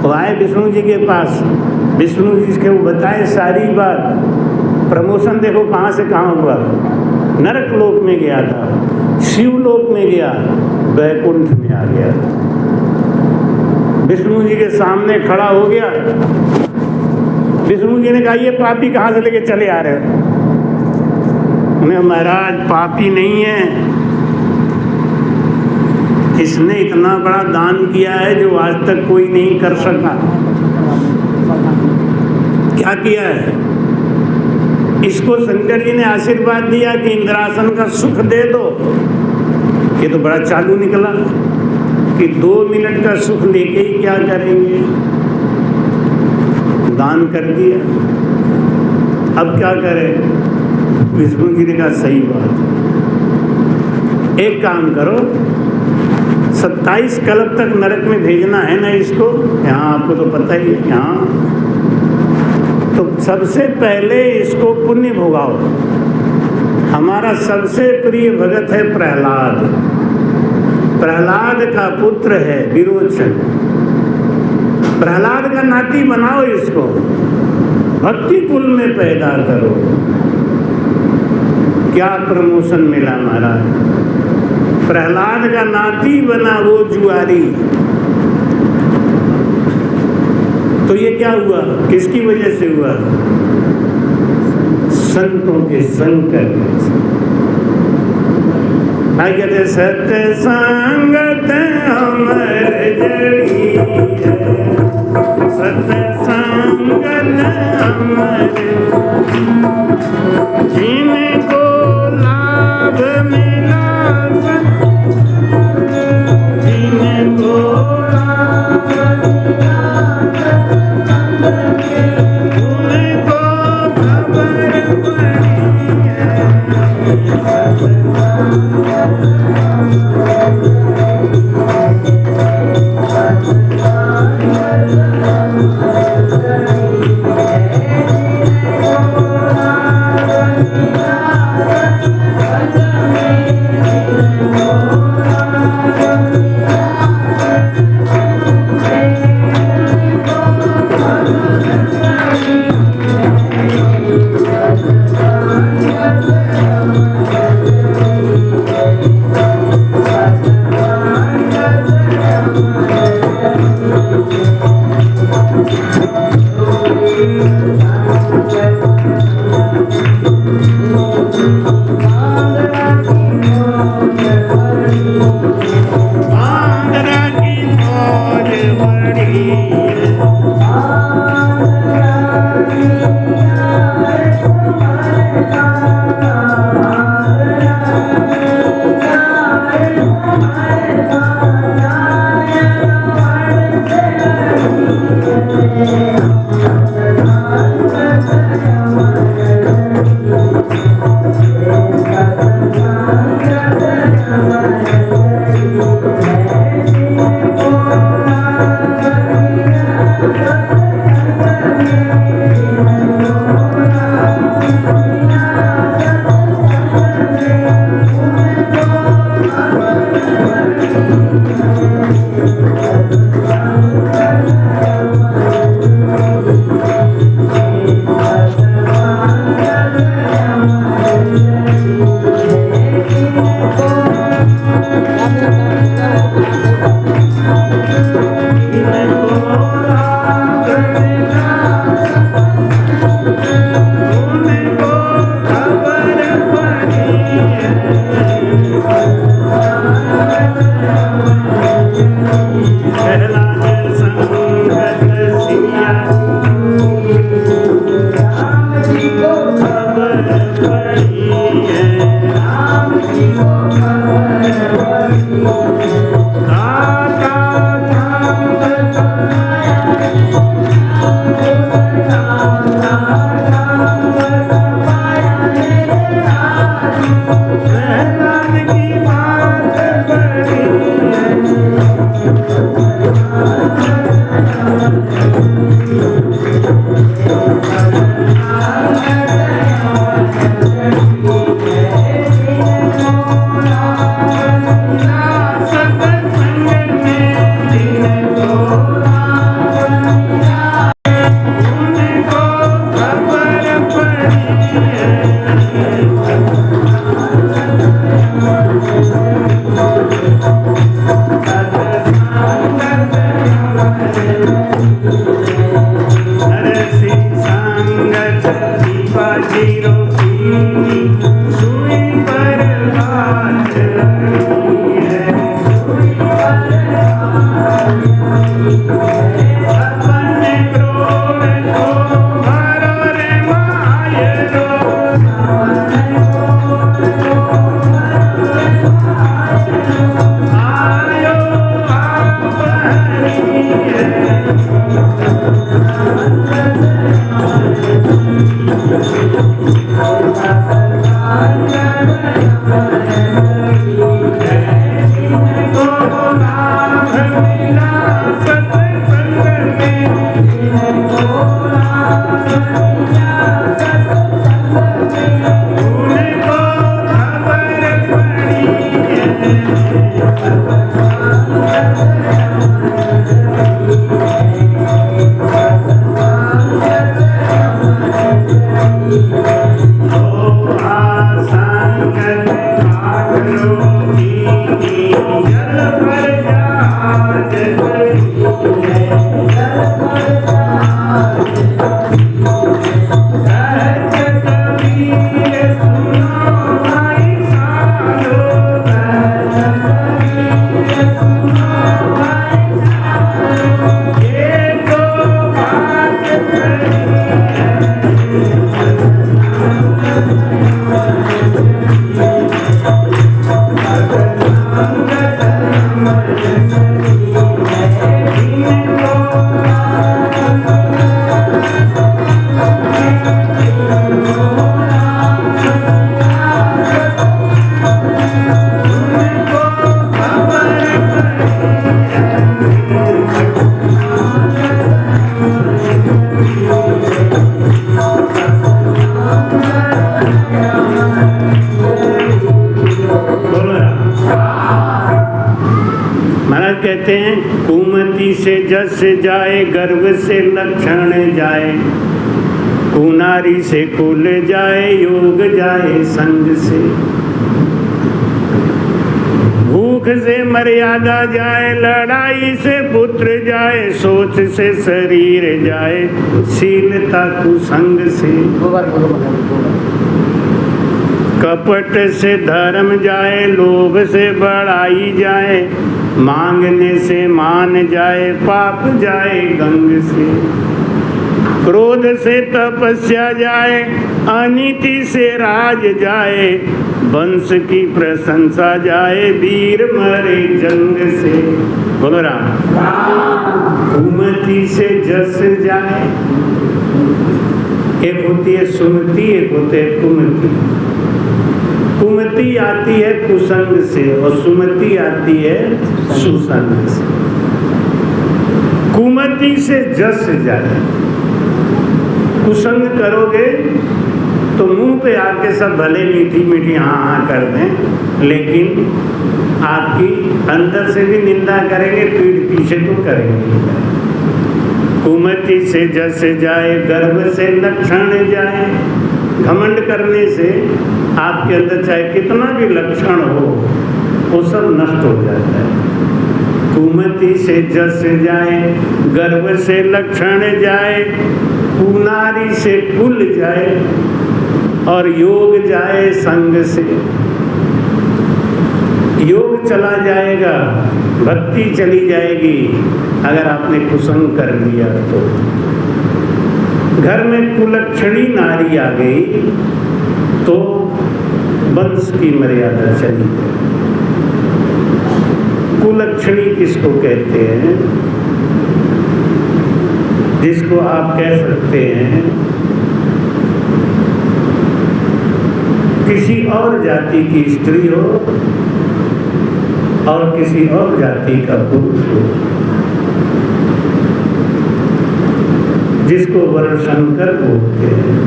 Speaker 1: वो आए विष्णु जी के पास। विष्णु जी के वो बताए सारी बात। प्रमोशन देखो कहाँ से कहाँ हुआ। नरक लोक में गया था, शिवलोक में गया, वैकुंठ में आ गया। विष्णु जी के सामने खड़ा हो गया। विष्णु जी ने कहा, ये पापी कहाँ से लेके चले आ रहे हो? मैं महाराज पापी नहीं है, इसने इतना बड़ा दान किया है जो आज तक कोई नहीं कर सका। क्या किया है? इसको शंकर जी ने आशीर्वाद दिया कि इंद्रासन का सुख दे दो। ये तो बड़ा चालू निकला कि 2 मिनट का सुख लेके ही क्या करेंगे, दान कर दिया। अब क्या करें? विष्णु जी ने कहा, सही बात, एक काम करो, 27 कल्प तक नरक में भेजना है ना इसको, यहाँ आपको तो पता ही है। यहाँ तो सबसे पहले इसको पुण्य भोगाओ। हमारा सबसे प्रिय भगत है प्रहलाद। प्रहलाद का पुत्र है विरोचन। प्रहलाद का नाती बनाओ, इसको भक्ति कुल में पैदा करो। क्या प्रमोशन मिला महाराज, प्रहलाद का नाती बना वो जुआरी। तो ये क्या हुआ, किसकी वजह से हुआ? संतों के संग करने से। कहते सत्संगत अमर जड़ी है, सत्संगत अमर, जिनको लाभ मिला, जिनको लाभ मिला, उनको खबर पड़ी है। महाराज कहते हैं कुमति से जस जाए, गर्व से लक्षण जाए, कुनारी से कुल जाए, योग जाए संग से, भूख से मर्यादा जाए, लड़ाई से पुत्र जाए, सोच से शरीर जाए, शीलता कुसंग से, कपट से धर्म जाए, लोभ से बड़ाई जाए, मांगने से मान जाए, पाप जाए गंग से, क्रोध से तपस्या जाए, अनीति से राज जाए, वंश की प्रशंसा जाए, वीर मरे जंग से। बोलो राम। कुमति से जस जाए, एक होती है सुमति, एक होती है कुमति। कुमति आती है कुसंग से और सुमति आती है सुसंग से। कुमति से जस जाए, कुसंग करोगे तो मुंह पे आके सब भले मीठी मीठी हाँ हाँ कर दें, लेकिन आपकी अंदर से भी निंदा करेंगे, पीठ पीछे तो करेंगे। कुमति से जस जाए, गर्व से लक्षण जाए, घमंड करने से आपके अंदर चाहे कितना भी लक्षण हो वो सब नष्ट हो जाता है। कुमति से जस जाए, गर्व से लक्षण जाए, कुनारी से कुल जाए, और योग जाए संग से। योग चला जाएगा, भक्ति चली जाएगी अगर आपने कुसंग कर लिया तो। घर में कुलक्षणी नारी आ गई तो वंश की मर्यादा चली गई। कुलक्षणी किसको कहते हैं? जिसको आप कह सकते हैं किसी और जाति की स्त्री हो और किसी और जाति का पुरुष हो, जिसको वर्णशंकर बोलते हैं,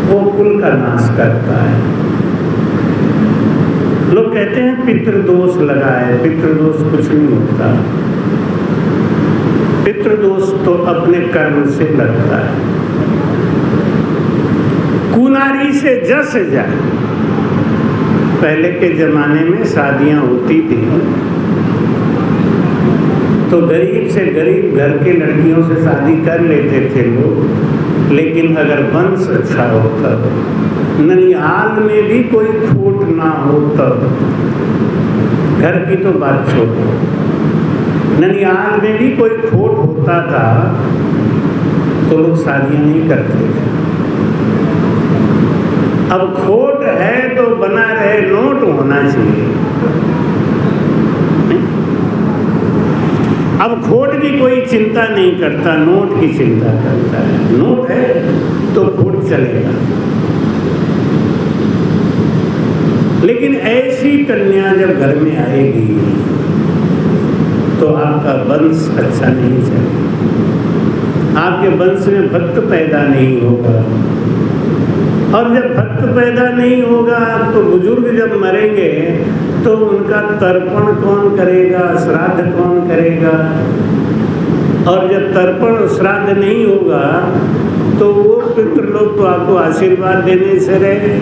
Speaker 1: वो कुल का नाश करता है। लोग कहते हैं पितृदोष लगा है, पितृदोष कुछ नहीं होता। पितृदोष तो अपने कर्म से लगता है। कुनारी से जस जाए, पहले के जमाने में शादियां होती थी तो गरीब से गरीब घर के लड़कियों से शादी कर लेते थे लोग, लेकिन अगर वंश अच्छा होता, ननिहाल में भी कोई खोट ना हो तब, घर की तो बात छोड़ो, ननिहाल में भी कोई खोट होता था तो लोग शादियां नहीं करते थे। अब खोट है तो बना रहे नोट होना चाहिए। अब खोट की कोई चिंता नहीं करता, नोट की चिंता करता है। नोट है तो खोट चलेगा। लेकिन ऐसी कन्या जब घर में आएगी तो आपका वंश अच्छा नहीं चलेगा, आपके वंश में भक्त पैदा नहीं होगा। और जब भक्त पैदा नहीं होगा तो बुजुर्ग जब मरेंगे तो उनका तर्पण कौन करेगा, श्राद्ध कौन करेगा? और जब तर्पण श्राद्ध नहीं होगा तो वो पितृलोक तो आपको आशीर्वाद देने से रहे।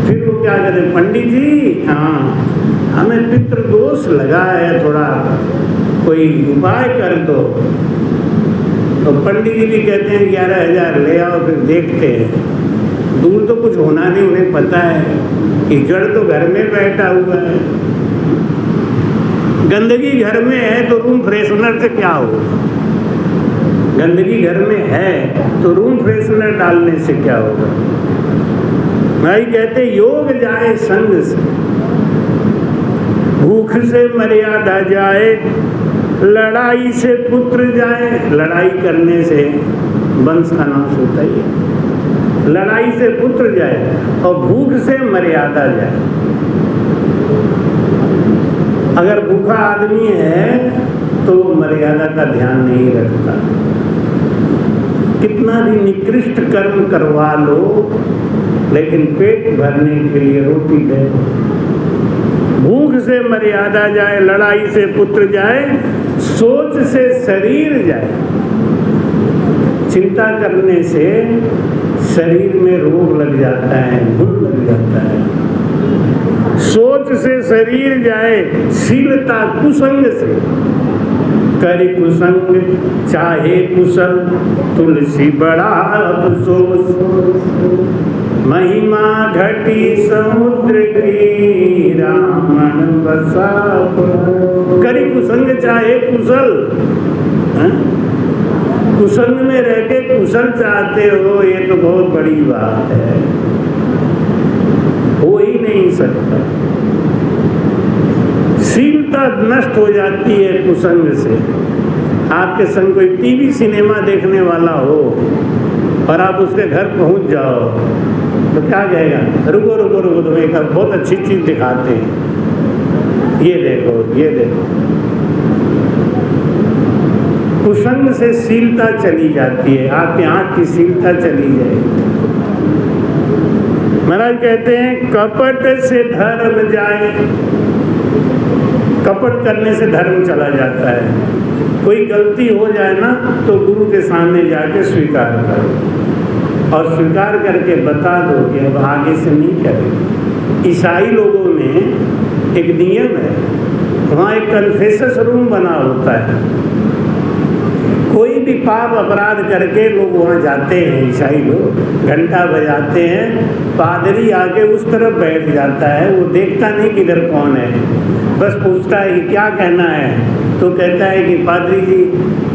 Speaker 1: फिर वो क्या करें, पंडित जी हाँ तुम्हें पितृदोष लगा है, थोड़ा कोई उपाय कर दो। तो पंडित जी भी कहते हैं 11,000 ले आओ, फिर देखते हैं। दूर तो कुछ होना नहीं, उन्हें पता है कि जड़ तो घर में बैठा हुआ है। गंदगी घर में है तो रूम फ्रेशनर से क्या होगा? गंदगी घर में है तो रूम फ्रेशनर डालने से क्या होगा? भाई कहते योग जाए संग से, भूख से मर्यादा जाए, लड़ाई से पुत्र जाए। लड़ाई करने से वंश का नाश होता ही है। लड़ाई से पुत्र जाए और भूख से मर्यादा जाए। अगर भूखा आदमी है तो मर्यादा का ध्यान नहीं रखता। कितना भी निकृष्ट कर्म करवा लो, लेकिन पेट भरने के लिए रोटी दे। भूख से मर्यादा जाए, लड़ाई से पुत्र जाए, सोच से शरीर जाए। चिंता करने से शरीर में रोग लग जाता है, भूख लग जाता है। सोच से शरीर जाए, शीलता कुसंग से। कर कुसंग चाहे कुशल, तुलसी बड़ा अफसोस। महिमा घटी समुद्र की, रावण बसा। करी कुसंग चाहे कुशल, कुसंग में रह के कुशल चाहते हो, ये तो बहुत बड़ी बात है, हो ही नहीं सकता। शीलता नष्ट हो जाती है कुसंग से। आपके संग कोई टीवी सिनेमा देखने वाला हो और आप उसके घर पहुंच जाओ तो क्या कहेगा? रुको रुको रुको, तुम्हें एक बहुत अच्छी चीज दिखाते हैं, ये देखो ये देखो। कुसंग से शीलता चली जाती है, आपके आंख की शीलता चली जाएगी। महाराज कहते हैं कपट से धर्म जाए। कपट करने से धर्म चला जाता है। कोई गलती हो जाए ना तो गुरु के सामने जाके स्वीकार करो और स्वीकार करके बता दो कि अब आगे से नहीं करेंगे। ईसाई लोगों में एक नियम है, वहाँ एक कन्फेसस रूम बना होता है। कोई भी पाप अपराध करके लोग वहाँ जाते हैं, ईसाई लोग घंटा बजाते हैं, पादरी आके उस तरफ बैठ जाता है। वो देखता नहीं कि इधर कौन है, बस पूछता है कि क्या कहना है। तो कहता है कि पादरी जी,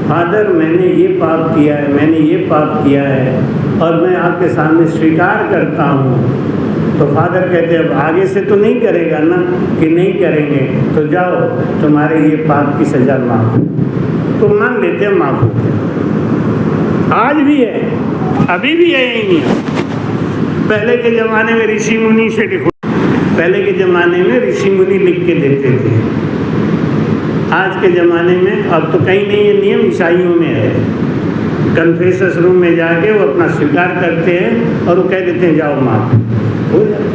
Speaker 1: फादर मैंने ये पाप किया है, मैंने ये पाप किया है और मैं आपके सामने स्वीकार करता हूँ। तो फादर कहते हैं अब आगे से तो नहीं करेगा ना? कि नहीं करेंगे। तो जाओ, तुम्हारे ये पाप की सजा माफ। तो मान लेते हैं माफ हो गया। आज भी है, अभी भी है यही नियम। पहले के ज़माने में ऋषि मुनि से लिखो, पहले के ज़माने में ऋषि मुनि लिख के देते थे। आज के ज़माने में अब तो कहीं नहीं, ये नियम ईसाइयों में है। कन्फेसस रूम में जाके वो अपना स्वीकार करते हैं और वो कह देते हैं जाओ माफ हो जाए।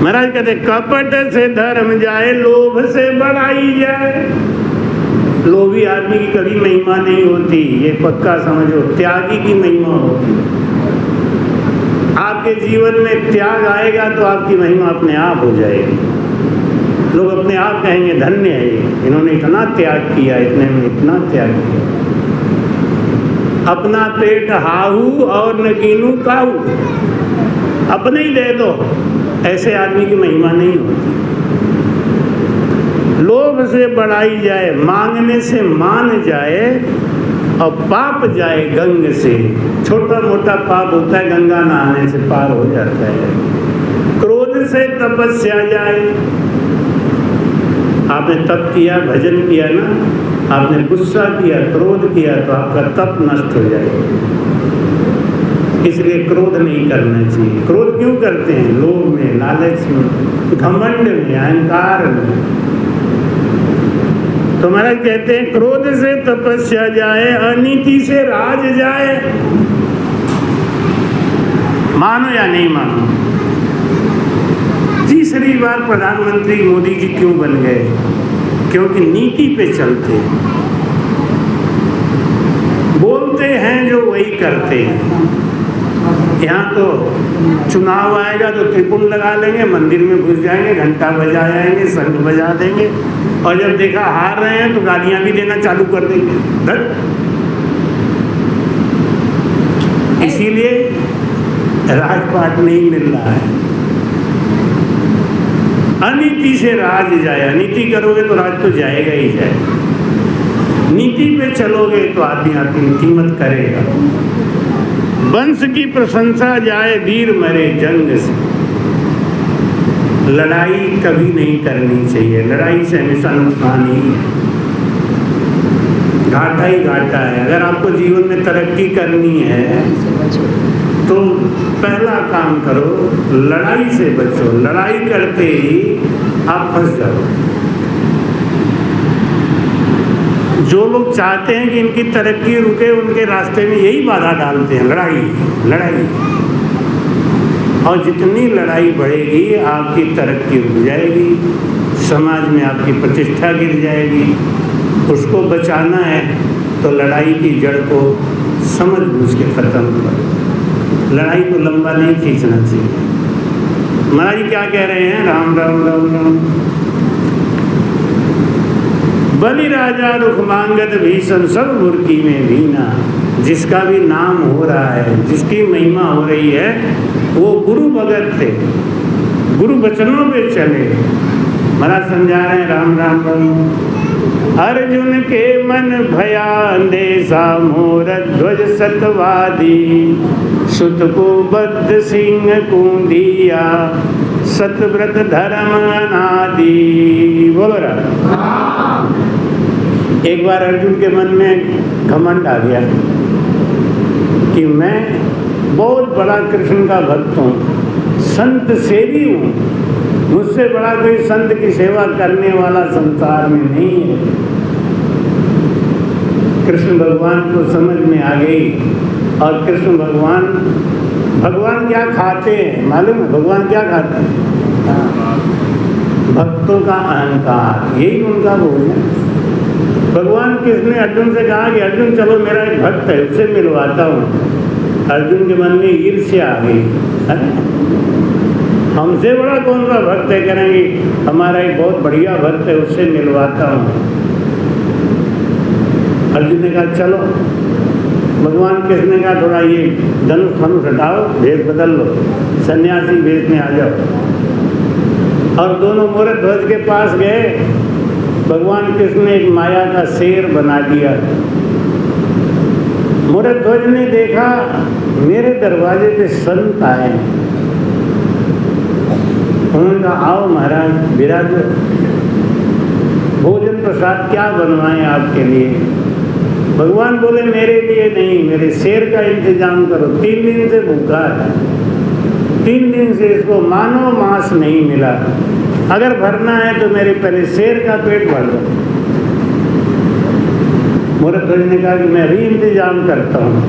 Speaker 1: महाराज कहते कपट से धर्म जाए, लोभ से बढ़ाई जाए। लोभी आदमी की कभी महिमा नहीं होती, ये पक्का समझो। त्यागी की महिमा होती। आपके जीवन में त्याग आएगा तो आपकी महिमा अपने आप हो जाएगी। लोग अपने आप कहेंगे धन्य है ये, इन्होंने इतना त्याग किया, इतने में इतना त्याग किया। अपना पेट हाहू और नगीनू काहू, अपने ही दे दो, ऐसे आदमी की महिमा नहीं होती। लोभ से बढ़ाई जाए, मांगने से मान जाए और पाप जाए गंग से। छोटा मोटा पाप होता है, गंगा नहाने से पार हो जाता है। क्रोध से तपस्या जाए। आपने तप किया, भजन किया ना, आपने गुस्सा किया, क्रोध किया तो आपका तप नष्ट हो जाएगा। इसलिए क्रोध नहीं करना चाहिए। क्रोध क्यों करते हैं? लोभ में, लालच में, घमंड में, अहंकार में। तो महाराज कहते हैं क्रोध से तपस्या जाए, अनीति से राज जाए। मानो या नहीं मानो, तीसरी बार प्रधानमंत्री मोदी जी क्यों बन गए? क्योंकि नीति पे चलते, बोलते हैं जो वही करते हैं। यहाँ तो चुनाव आएगा तो त्रिपुल लगा लेंगे, मंदिर में घुस जाएंगे, घंटा बजा जाएंगे, शंख बजा देंगे, और जब देखा हार रहे हैं तो गालियाँ भी देना चालू कर देंगे। इसीलिए राजपाट नहीं मिल रहा है। अनीति से राज जाए, अनीति करोगे तो राज तो जाएगा ही जाएगा। नीति पे चलोगे तो आदमी आपकी कीमत करेगा। वंश की प्रशंसा जाए, वीर मरे जंग से। लड़ाई कभी नहीं करनी चाहिए, लड़ाई से हमेशा नुकसान ही है, घाटा ही घाटा है। अगर आपको जीवन में तरक्की करनी है तो पहला काम करो, लड़ाई से बचो। लड़ाई करते ही आप फंस जाओ। जो लोग चाहते हैं कि इनकी तरक्की रुके, उनके रास्ते में यही बाधा डालते हैं, लड़ाई लड़ाई। और जितनी लड़ाई बढ़ेगी आपकी तरक्की रुक जाएगी, समाज में आपकी प्रतिष्ठा गिर जाएगी। उसको बचाना है तो लड़ाई की जड़ को समझ बूझ के ख़त्म करो। लड़ाई को लंबा नहीं खींचना चाहिए। महाराज क्या कह रहे हैं? राम राम राम राम। बलि राजा रुख मांगत भीषण सब मुर्की में भीना। जिसका भी नाम हो रहा है, जिसकी महिमा हो रही है, वो गुरु भगत थे, गुरु वचनों पे चले। महाराज समझा रहे हैं राम राम राम। अर्जुन के मन भया अंदेशा, मोर ध्वज सतवादी। सुत को बद्ध सिंह कुंडिया, सतव्रत धर्म अनादि। बोलो राम। एक बार अर्जुन के मन में घमंड आ गया कि मैं बहुत बड़ा कृष्ण का भक्त हूँ, संत सेवी हूँ, मुझसे बड़ा कोई संत की सेवा करने वाला संसार में नहीं है। कृष्ण भगवान को समझ में आ गई। और कृष्ण भगवान क्या खाते हैं मालूम है? भगवान क्या खाते हैं? भक्तों का अहंकार, यही उनका भोजन है। भगवान किसने अर्जुन से कहा कि अर्जुन चलो मेरा एक भक्त है, उससे मिलवाता हूँ। अर्जुन के मन में ईर्ष्या आ गई, हमसे बड़ा कौन सा भक्त है? करेंगे हमारा एक बहुत बढ़िया भक्त है, उससे मिलवाता हूँ। अर्जुन ने कहा चलो। भगवान कृष्ण ने कहा थोड़ा ये धनुष धनुष हटाओ, भेष बदल लो, सन्यासी भेष में आ जाओ। और दोनों मोर ध्वज के पास गए। भगवान कृष्ण ने एक माया का शेर बना दिया। मोर ध्वज ने देखा मेरे दरवाजे पे संत आए। उन्होंने कहा आओ महाराज विराजो, भोजन प्रसाद क्या बनवाएं आपके लिए? भगवान बोले मेरे लिए नहीं, मेरे शेर का इंतजाम करो। 3 दिन से भूखा है, 3 दिन से इसको मानव मांस नहीं मिला। अगर भरना है तो मेरे पहले शेर का पेट भर दो। मोर ध्वज ने कहा कि मैं अभी इंतजाम करता हूँ,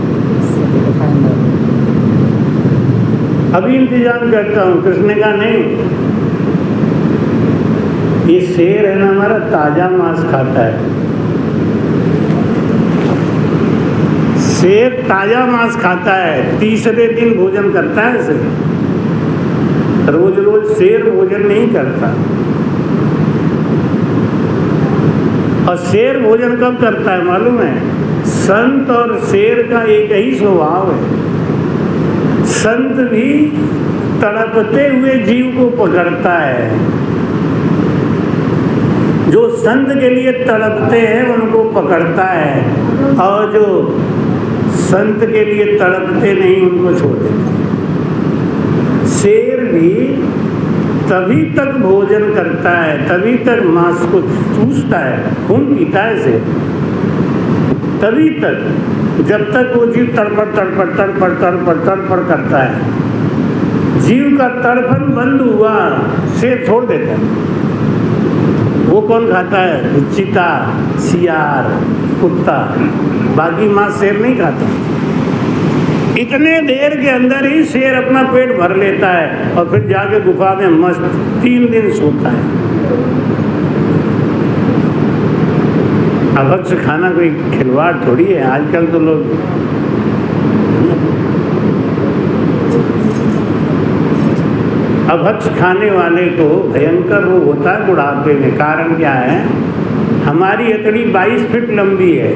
Speaker 1: अभी इंतजाम करता हूँ। कृष्ण ने कहा नहीं, ये शेर है ना हमारा, ताजा मांस खाता है। शेर ताजा मांस खाता है, तीसरे दिन भोजन करता है शेर, रोज रोज शेर भोजन नहीं करता। और शेर भोजन कब करता है मालूम है? संत और शेर का एक ही स्वभाव है। संत भी तड़पते हुए जीव को पकड़ता है। जो संत के लिए तड़पते हैं उनको पकड़ता है, और जो संत के लिए तड़पते नहीं उनको छोड़ देता है। शेर भी तभी तक भोजन करता है, तभी तक मांस को चूसता है, खून पीता है शेर, तभी तक जब तक वो जीव तड़पड़ तड़पड़ तड़पड़ तड़पड़ तड़पड़ करता है। जीव का तड़पन बंद हुआ, शेर छोड़ देता है। वो कौन खाता है? चीता, सियार, कुत्ता, बाकी मांस शेर नहीं खाता। इतने देर के अंदर ही शेर अपना पेट भर लेता है और फिर जाके गुफा में मस्त 3 दिन सोता है। अभक्ष खाना कोई खिलवाड़ थोड़ी है। आजकल तो लोग अभक्ष खाने वाले को भयंकर रोग होता है बुढ़ापे में। कारण क्या है? हमारी अतड़ी 22 फीट लंबी है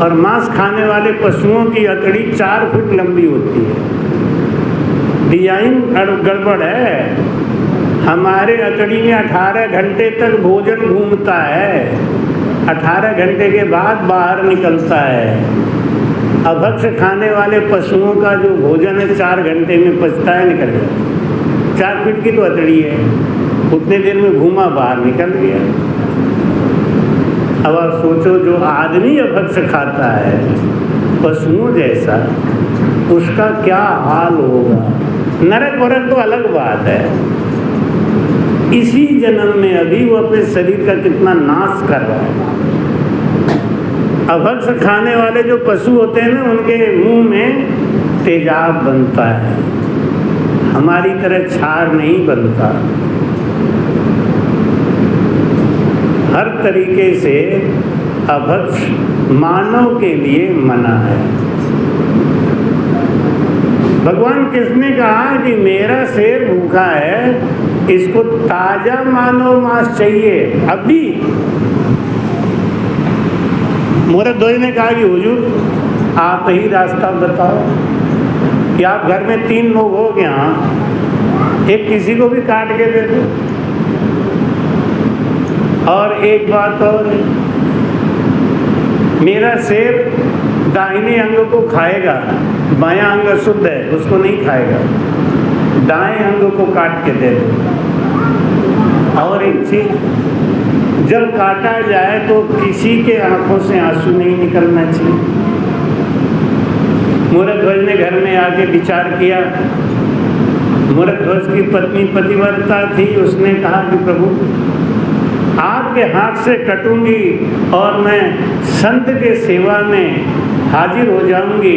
Speaker 1: और मांस खाने वाले पशुओं की अतड़ी 4 फीट लंबी होती है। डिजाइन गड़बड़ है। हमारे अतड़ी में 18 घंटे तक भोजन घूमता है, 18 घंटे के बाद बाहर निकलता है। अभक्ष खाने वाले पशुओं का जो भोजन है 4 घंटे में पचता है, निकल जाता है। 4 फीट की तो अतड़ी है, उतने देर में घूमा बाहर निकल गया। अब आप सोचो, जो आदमी अभक्ष खाता है पशुओं जैसा, उसका क्या हाल होगा। नरक वरक तो अलग बात है, इसी जन्म में अभी वो अपने शरीर का कितना नाश कर रहा है। अभक्ष खाने वाले जो पशु होते हैं ना, उनके मुंह में तेजाब बनता है, हमारी तरह छार नहीं बनता। हर तरीके से अभक्ष मानव के लिए मना है। भगवान कृष्ण ने कहा कि मेरा शेर भूखा है, इसको ताजा मानव मांस चाहिए अभी। मूर्खध्वज ने कहा कि हुजूर आप ही रास्ता बताओ कि आप घर में 3 लोग हो गया, एक किसी को भी काट के दे दो। और एक बात और, मेरा शेर दाहिने अंग को खाएगा, बायां अंग अशुद्ध है उसको नहीं खाएगा, दाएं अंग को काट के दे दो। और एक चीज, जब काटा जाए तो किसी के आंखों से आंसू नहीं निकलना चाहिए। मूर्खध्वज ने घर में आके विचार किया। मूर्खध्वज की पत्नी पतिव्रता थी, उसने कहा कि प्रभु आपके हाथ से कटूंगी और मैं संत के सेवा में हाजिर हो जाऊंगी,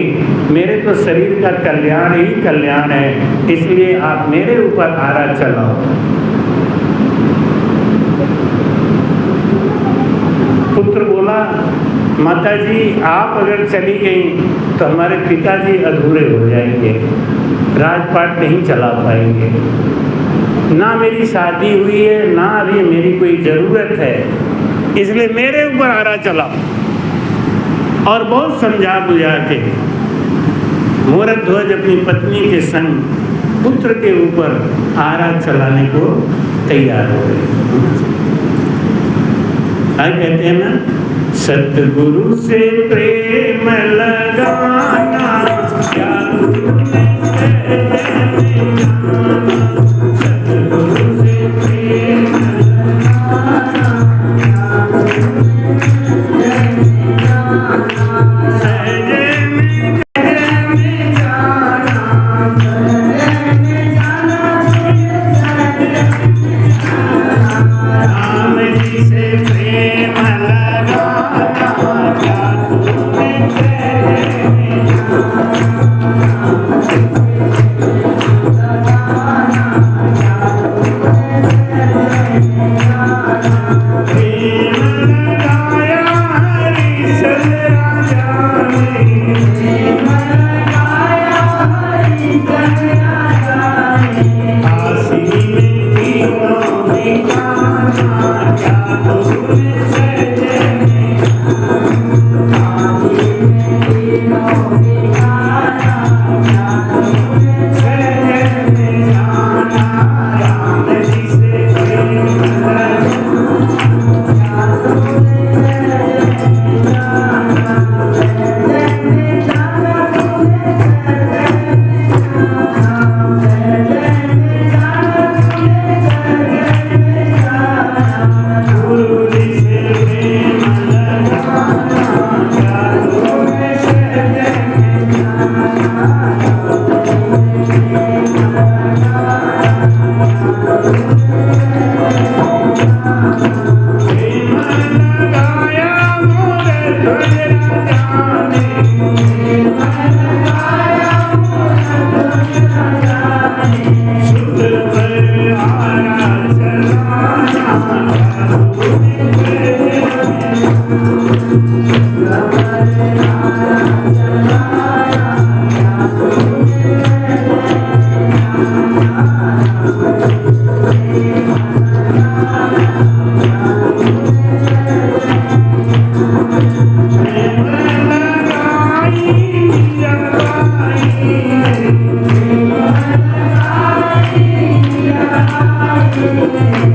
Speaker 1: मेरे तो शरीर का कल्याण ही कल्याण है, इसलिए आप मेरे ऊपर आरा चलाओ। पुत्र बोला, माता जी आप अगर चली गई तो हमारे पिताजी अधूरे हो जाएंगे, राजपाट नहीं चला पाएंगे, ना मेरी शादी हुई है, ना अभी मेरी कोई ज़रूरत है, इसलिए मेरे ऊपर आरा चलाओ। और बहुत समझा बुझा के मूर्खध्वज अपनी पत्नी के संग पुत्र के ऊपर आरा चलाने को तैयार हो गए। आज कहते हैं ना, सतगुरु से प्रेम लगाना क्या सतगुरु से प्रेम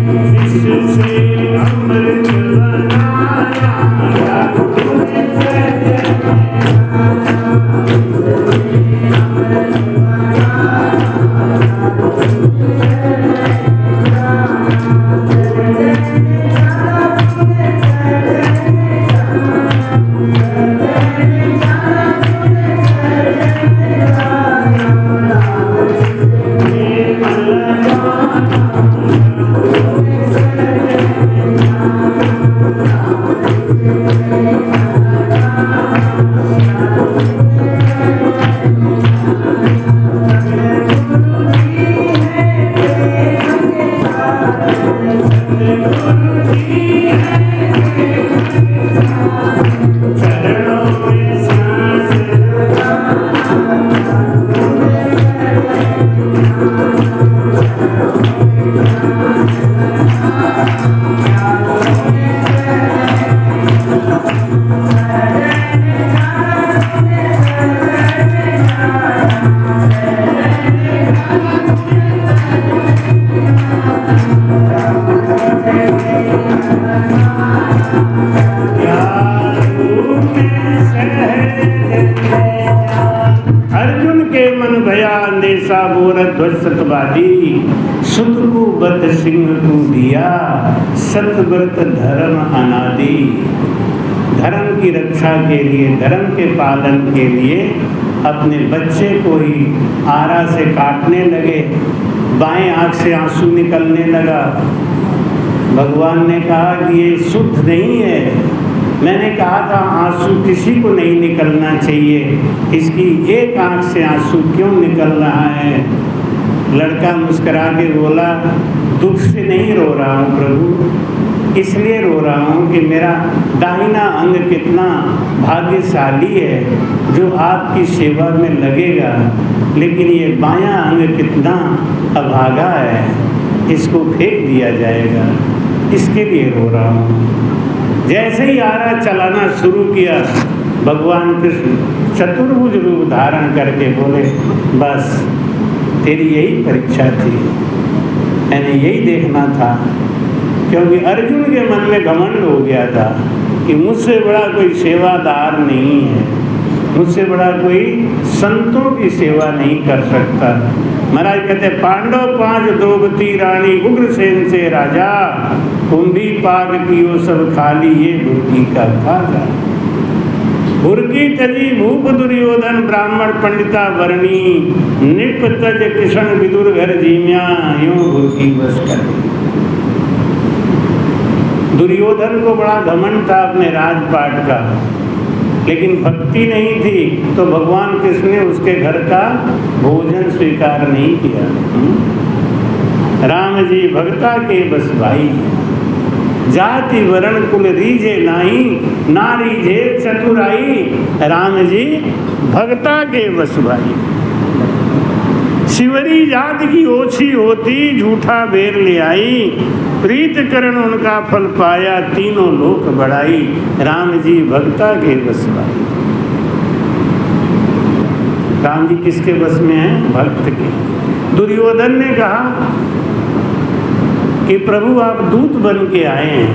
Speaker 1: इससे अमृत बनाया तूने सुत को बद सिंह को दिया सतव्रत धर्म अनादि। धर्म की रक्षा के लिए, धर्म के पालन के लिए अपने बच्चे को ही आरा से काटने लगे, बाएं आंख से आंसू निकलने लगा। भगवान ने कहा कि ये शुद्ध नहीं है। मैंने कहा था आंसू किसी को नहीं निकलना चाहिए, इसकी एक आंख से आंसू क्यों निकल रहा है? लड़का मुस्कुरा के बोला, दुख से नहीं रो रहा हूँ प्रभु, इसलिए रो रहा हूँ कि मेरा दाहिना अंग कितना भाग्यशाली है जो आपकी सेवा में लगेगा, लेकिन ये बायां अंग कितना अभागा है, इसको फेंक दिया जाएगा, इसके लिए रो रहा हूँ। जैसे ही आरा चलाना शुरू किया, भगवान कृष्ण चतुर्भुज रूप धारण करके बोले, बस तेरी यही परीक्षा थी, मैंने यही देखना था। क्योंकि अर्जुन के मन में घमंड हो गया था कि मुझसे बड़ा कोई सेवादार नहीं है, मुझसे बड़ा कोई संतों की सेवा नहीं कर सकता। महाराज कहते पांडव 5 द्रौपदी रानी उग्रसेन से राजा, कुंभी पाग कियो सब खाली ये बुर्की का खाजा। बुर्की तजी भूप दुर्योधन ब्राह्मण पंडिता वर्णी, नृप तज कृष्ण विदुर घर जीम्या यूं बुर्की बस कर। दुर्योधन को बड़ा घमंड था अपने राजपाट का, लेकिन भक्ति नहीं थी तो भगवान कृष्ण ने उसके घर का भोजन स्वीकार नहीं किया। राम जी भक्ता के बस भाई, जाति वरण कुल रीझे नाही, नारी जे चतुराई, राम जी भक्ता के बस भाई। शिवरी जात की ओछी होती, झूठा बेर ले आई, प्रीत करण उनका फल पाया, तीनों लोक बढ़ाई, राम जी भक्ता के बस भाई। राम जी किसके बस में है? भक्त के। दुर्योधन ने कहा कि प्रभु आप दूत बन के आए हैं,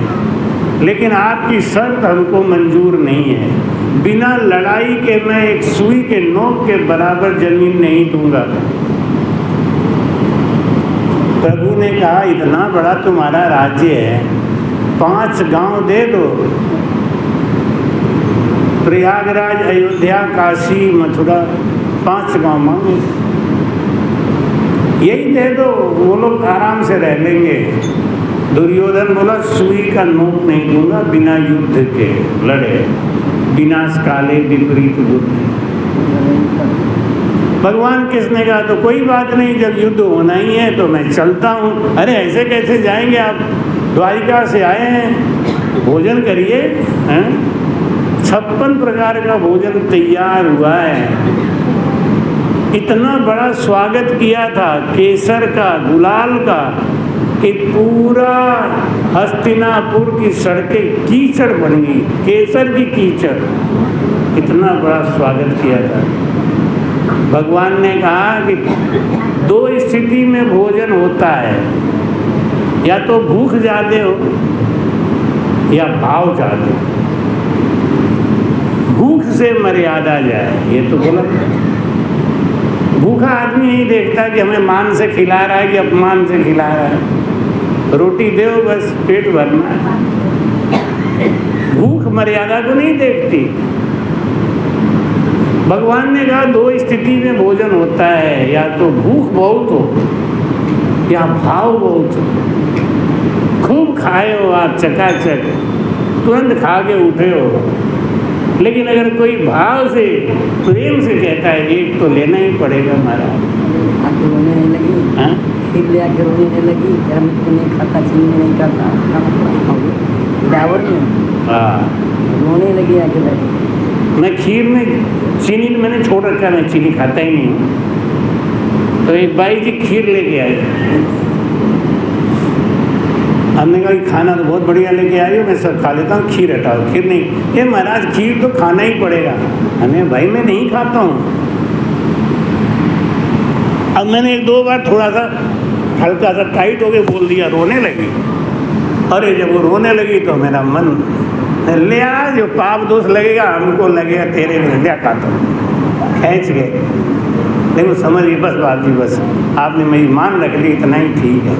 Speaker 1: लेकिन आपकी शर्त हमको मंजूर नहीं है, बिना लड़ाई के मैं एक सुई के नोक के बराबर जमीन नहीं दूंगा। प्रभु ने कहा इतना बड़ा तुम्हारा राज्य है, 5 गांव दे दो, प्रयागराज, अयोध्या, काशी, मथुरा, 5 गांव मांगे, यही दे दो, वो लोग आराम से रह लेंगे। दुर्योधन बोला सुई का नोक नहीं दूंगा, बिना युद्ध के लड़े, विनाश काले विपरीत बुद्धि। भगवान किसने कहा तो कोई बात नहीं, जब युद्ध होना ही है तो मैं चलता हूँ। अरे ऐसे कैसे जाएंगे, आप द्वारिका से आए हैं, भोजन करिए। 56 प्रकार का भोजन तैयार हुआ है, इतना बड़ा स्वागत किया था केसर का, गुलाल का, कि पूरा हस्तिनापुर की सड़कें कीचड़ बन गई, केसर की कीचड़, इतना बड़ा स्वागत किया था। भगवान ने कहा कि 2 स्थिति में भोजन होता है, या तो भूख ज्यादा हो या भाव ज्यादा हो। भूख से मर्यादा जाए ये तो गलत है। भूखा आदमी नहीं देखता कि हमें मान से खिला रहा है कि अपमान से खिला रहा है। रोटी दो बस पेट भरना है। भूख मर्यादा को नहीं देखती। भगवान ने कहा दो स्थिति में भोजन होता है, या तो भूख बहुत हो या भाव बहुत हो। खूब खाए हो आप चकाचक, तुरंत खा के उठे हो, लेकिन अगर कोई भाव से प्रेम से कहता है एक तो लेना ही पड़ेगा महाराज।
Speaker 2: आके रोने नहीं लगी,
Speaker 1: हाँ?
Speaker 2: फिर ले आके रोने नहीं लगी, गरम तो नहीं खाता, चीनी में नहीं खाता, डावर में
Speaker 1: हाँ,
Speaker 2: रोने लगी आके बैठ।
Speaker 1: मैं खीर में चीनी मैंने छोड़ रखा है, मैं चीनी खाता ही नहीं हूँ। तो एक बाई जी खीर लेके आए, हमने कहा कि खाना तो बहुत बढ़िया लेके आई हो, मैं सब खा लेता हूँ, खीर हटाओ। खीर नहीं, ये महाराज खीर तो खाना ही पड़ेगा। हमें भाई मैं नहीं खाता हूँ। अब मैंने एक दो बार थोड़ा सा हल्का सा टाइट होके बोल दिया, रोने लगी। अरे जब वो रोने लगी तो मेरा मन ले आ, जो पाप दोष लगेगा हमको लगेगा तेरे में, क्या खाता हूँ, खींच गए। देखो समझ गई बस बात जी, बस आपने मेरी मान रख ली, इतना ही ठीक है।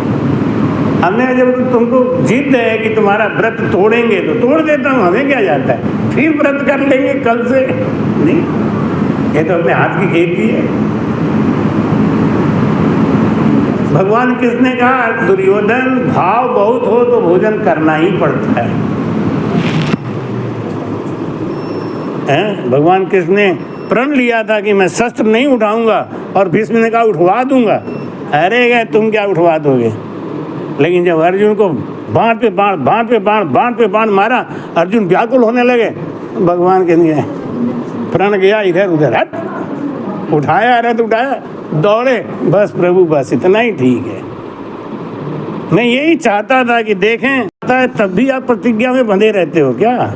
Speaker 1: हमने जब तुमको जिद है कि तुम्हारा व्रत तोड़ेंगे तो तोड़ देता हूँ, हमें क्या जाता है, फिर व्रत कर लेंगे कल से। नहीं, ये तो अपने हाथ की खेती है। भगवान किसने कहा, दुर्योधन भाव बहुत हो तो भोजन करना ही पड़ता है। भगवान किसने प्रण लिया था कि मैं शस्त्र नहीं उठाऊंगा, और भीष्म ने कहा उठवा दूंगा। अरे गए तुम क्या उठवा दोगे। लेकिन जब अर्जुन को बाण पे बाण मारा, अर्जुन व्याकुल होने लगे। भगवान के लिए प्रण गया इधर उधर, हट, उठाया रथ उठाया, दौड़े, बस प्रभु बस इतना ही ठीक है। मैं यही चाहता था कि देखें, तब भी आप प्रतिज्ञा में बंधे रहते हो क्या।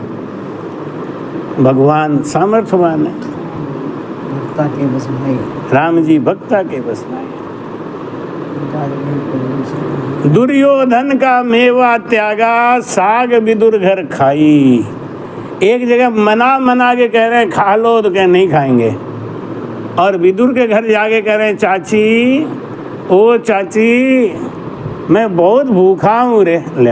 Speaker 1: भगवान सामर्थ्यवान है,
Speaker 2: भक्ता के बस में,
Speaker 1: राम जी भक्ता के बस में। दुर्योधन का मेवा त्यागा, साग विदुर घर खाई। एक जगह मना के कह रहे हैं खा लो, तो कह नहीं खाएंगे। और विदुर के घर जाके कह रहे हैं चाची, ओ चाची मैं बहुत भूखा हूँ रे, ले।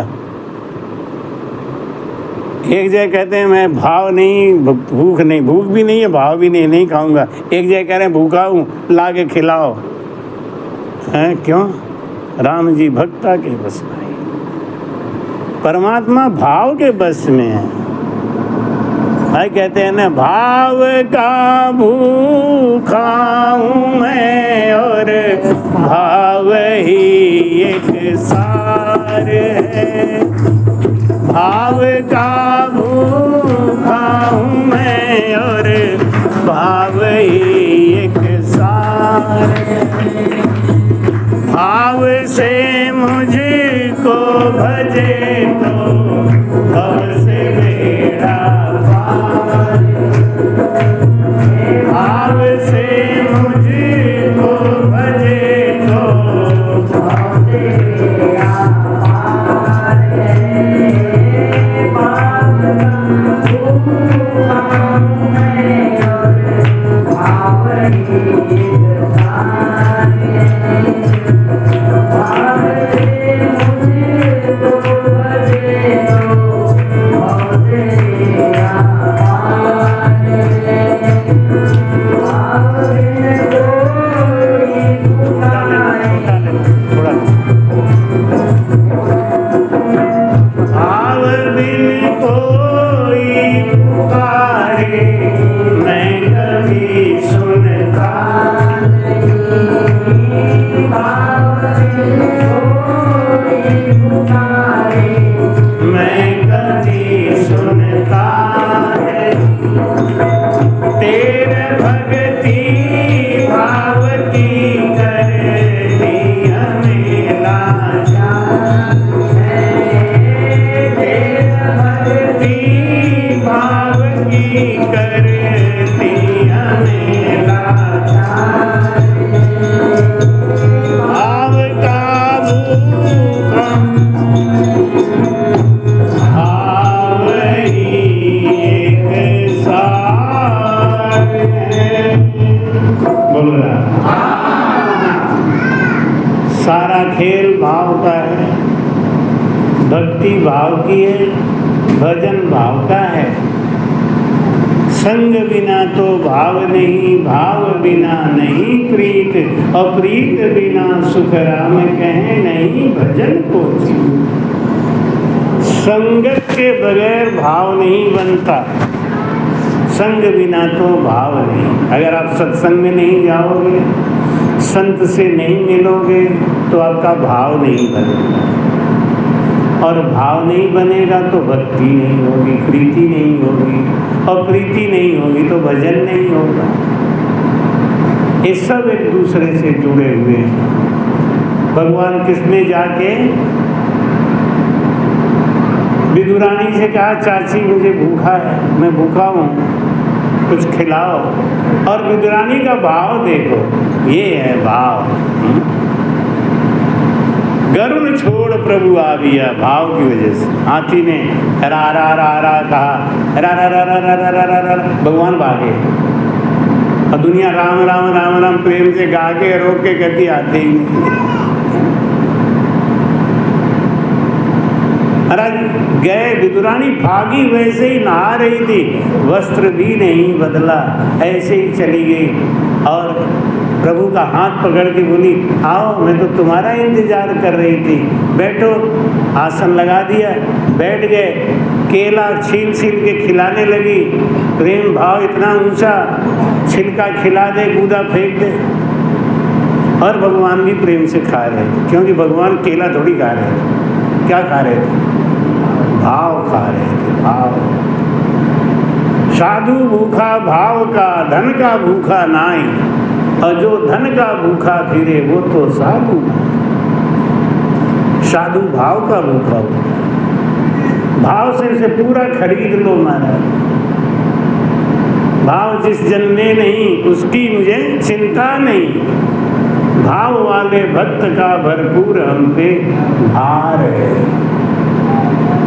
Speaker 1: एक जगह कहते हैं मैं भाव नहीं, भूख नहीं, भूख भी नहीं है, भाव भी नहीं, नहीं खाऊंगा। एक जगह कह रहे हैं भूखा हूँ, ला के खिलाओ। हैं क्यों, राम जी भक्ता के बस में, परमात्मा भाव के बस में है। भाई कहते हैं ना, भाव का भूखा हूँ मैं और भाव ही एक सार है। भाव का भूखा हूँ मैं और भाव ही एक सार है। भाव से मुझको भजे तो भव से बेड़ा पार। भाव से मुझको भजे तो भव से बेड़ा पार। भाव का भूखा हूँ मैं और भाव ही एक सार है। भाव से मुझको भजे भक्ति भाव की है, भजन भाव का है। संग बिना तो भाव नहीं, भाव बिना नहीं प्रीत, और प्रीत बिना सुख राम कहे नहीं भजन को जीव। संगत के बगैर भाव नहीं बनता, संग बिना तो भाव नहीं। अगर आप सत्संग में नहीं जाओगे, संत से नहीं मिलोगे, तो आपका भाव नहीं बनेगा, और भाव नहीं बनेगा तो भक्ति नहीं होगी, प्रीति नहीं होगी, और प्रीति नहीं होगी तो भजन नहीं होगा। ये सब एक दूसरे से जुड़े हुए हैं। भगवान कृष्ण जाके विदुरानी से कहा, चाची मुझे भूखा है, मैं भूखा हूँ, कुछ खिलाओ। और विदुरानी का भाव देखो, ये है भाव। गरुड़ छोड़ प्रभु आविया, भाव की वजह से। हाथी ने रा रा रा रा कहा, रा रा रा रा रा रा रा रा रा, भगवान भागे। और दुनिया राम राम राम राम प्रेम से गा के रोक के कहती आते ही नहीं। गए, विदुरानी भागी, वैसे ही नहा रही थी, वस्त्र भी नहीं बदला, ऐसे ही चली गई। और प्रभु का हाथ पकड़ के बोली, आओ, मैं तो तुम्हारा इंतजार कर रही थी, बैठो। आसन लगा दिया, बैठ गए। केला छील छील के खिलाने लगी। प्रेम भाव इतना ऊंचा, छिलका खिला दे, गूदा फेंक दे। और भगवान भी प्रेम से खा रहे थे, क्योंकि भगवान केला थोड़ी खा रहे थे। क्या खा रहे थे? भाव खा रहे थे, भाव। साधु भूखा भाव का, धन का भूखा नाई, और जो धन का भूखा फिरे वो तो साधु। साधु भाव का भूखा हो, भाव से इसे पूरा खरीद लो महाराज। भाव जिस जन में नहीं, उसकी मुझे चिंता नहीं। भाव वाले भक्त का भरपूर हम पे भार है।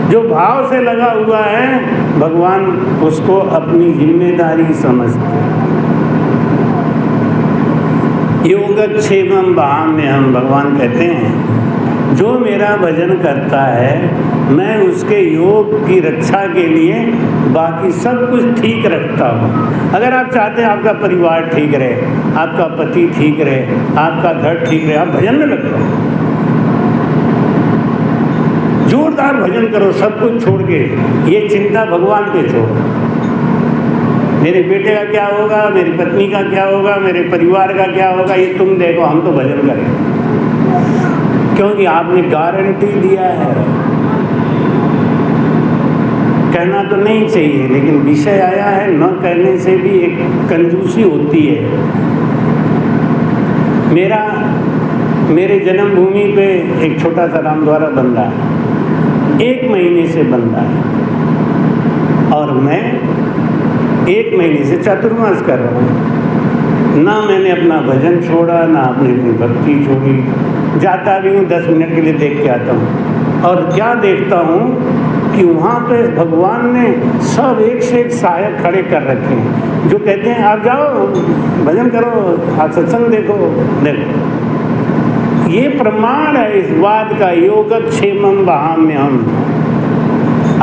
Speaker 1: जो भाव से लगा हुआ है, भगवान उसको अपनी जिम्मेदारी समझते हैं। योगक्षेमम वहाम्यहम्, भगवान कहते हैं, जो मेरा भजन करता है, मैं उसके योग की रक्षा के लिए बाकी सब कुछ ठीक रखता हूँ। अगर आप चाहते हैं आपका परिवार ठीक रहे, आपका पति ठीक रहे, आपका घर ठीक रहे, आप भजन में लग जाओ, जोरदार भजन करो, सब कुछ छोड़ के। ये चिंता भगवान पे छोड़ो। मेरे बेटे का क्या होगा, मेरी पत्नी का क्या होगा, मेरे परिवार का क्या होगा, ये तुम देखो, हम तो भजन करें, क्योंकि आपने गारंटी दिया है। कहना तो नहीं चाहिए, लेकिन विषय आया है, न कहने से भी एक कंजूसी होती है। मेरे जन्मभूमि पे एक छोटा सा रामद्वारा बन रहा है, 1 महीने से बन रहा है, और मैं 1 महीने से चातुर्मास कर रहा हूँ। ना मैंने अपना भजन छोड़ा, ना अपनी भक्ति छोड़ी। जाता भी हूँ, 10 मिनट के लिए देख के आता हूँ, और क्या देखता हूँ कि वहाँ पे भगवान ने सब एक से एक सहायक खड़े कर रखे हैं, जो कहते हैं आप जाओ भजन करो, आप सत्संग देखो। ये प्रमाण है इस बात का, योगक्षेमम वहाम्यहम्।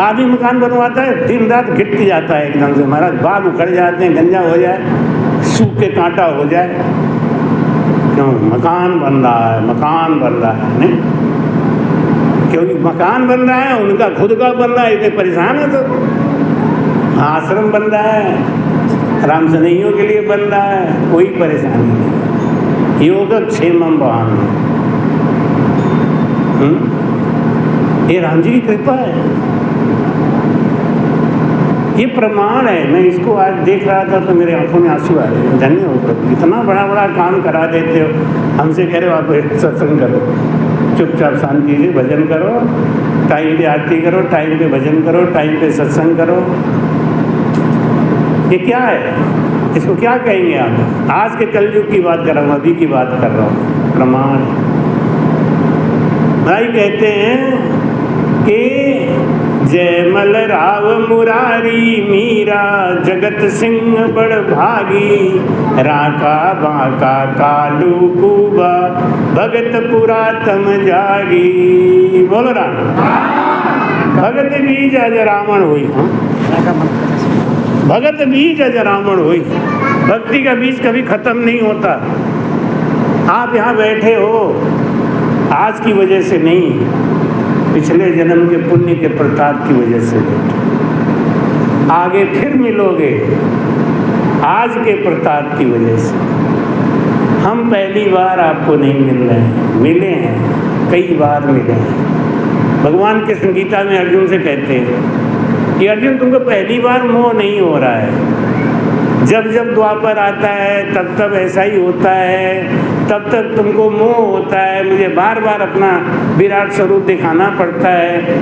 Speaker 1: आदमी मकान बनवाता है, दिन रात घिट जाता है एकदम से, महाराज बाल उखड़ जाते हैं, गंजा हो जाए, सूख के कांटा हो जाए। क्यों? मकान बन रहा है, मकान बन रहा है, नहीं? क्योंकि मकान बन रहा है, उनका खुद का बन रहा है, इतने परेशान है। तो आश्रम बन रहा है, राम सनइयों के लिए बन रहा है, कोई परेशानी नहीं। योगक्षेमम वहाम्यहम्, ये राम जी की कृपा है, ये प्रमाण है। मैं इसको आज देख रहा था तो मेरे आंखों में आंसू आ रहे। धन्य हो, इतना बड़ा बड़ा काम करा देते हो, हमसे कह रहे हो आप सत्संग करो, चुपचाप शांति से भजन करो, टाइम पे आरती करो, टाइम पे भजन करो, टाइम पे सत्संग करो। ये क्या है? इसको क्या कहेंगे आप? आज के कलयुग की बात कर रहा हूँ, अभी की बात कर रहा हूँ। प्रमाण भाई कहते हैं कि जयमल राव मुरारी मीरा जगत सिंह बड़ भागी, राका बाका कालू कूबा भगत पुरातम जागी। बोलो राम। भगत बीज अज रावण हुई। भगत बीज अज रावण हुई। भक्ति का बीज कभी खत्म नहीं होता। आप यहाँ बैठे हो आज की वजह से नहीं, पिछले जन्म के पुण्य के प्रताप की वजह से बैठे। आगे फिर मिलोगे आज के प्रताप की वजह से। हम पहली बार आपको नहीं मिल रहे हैं, मिले हैं, कई बार मिले हैं। भगवान कृष्ण गीता में अर्जुन से कहते हैं कि अर्जुन तुमको पहली बार मोह नहीं हो रहा है। जब जब द्वापर आता है तब तब ऐसा ही होता है, तब तक तुमको मोह होता है, मुझे बार बार अपना विराट स्वरूप दिखाना पड़ता है।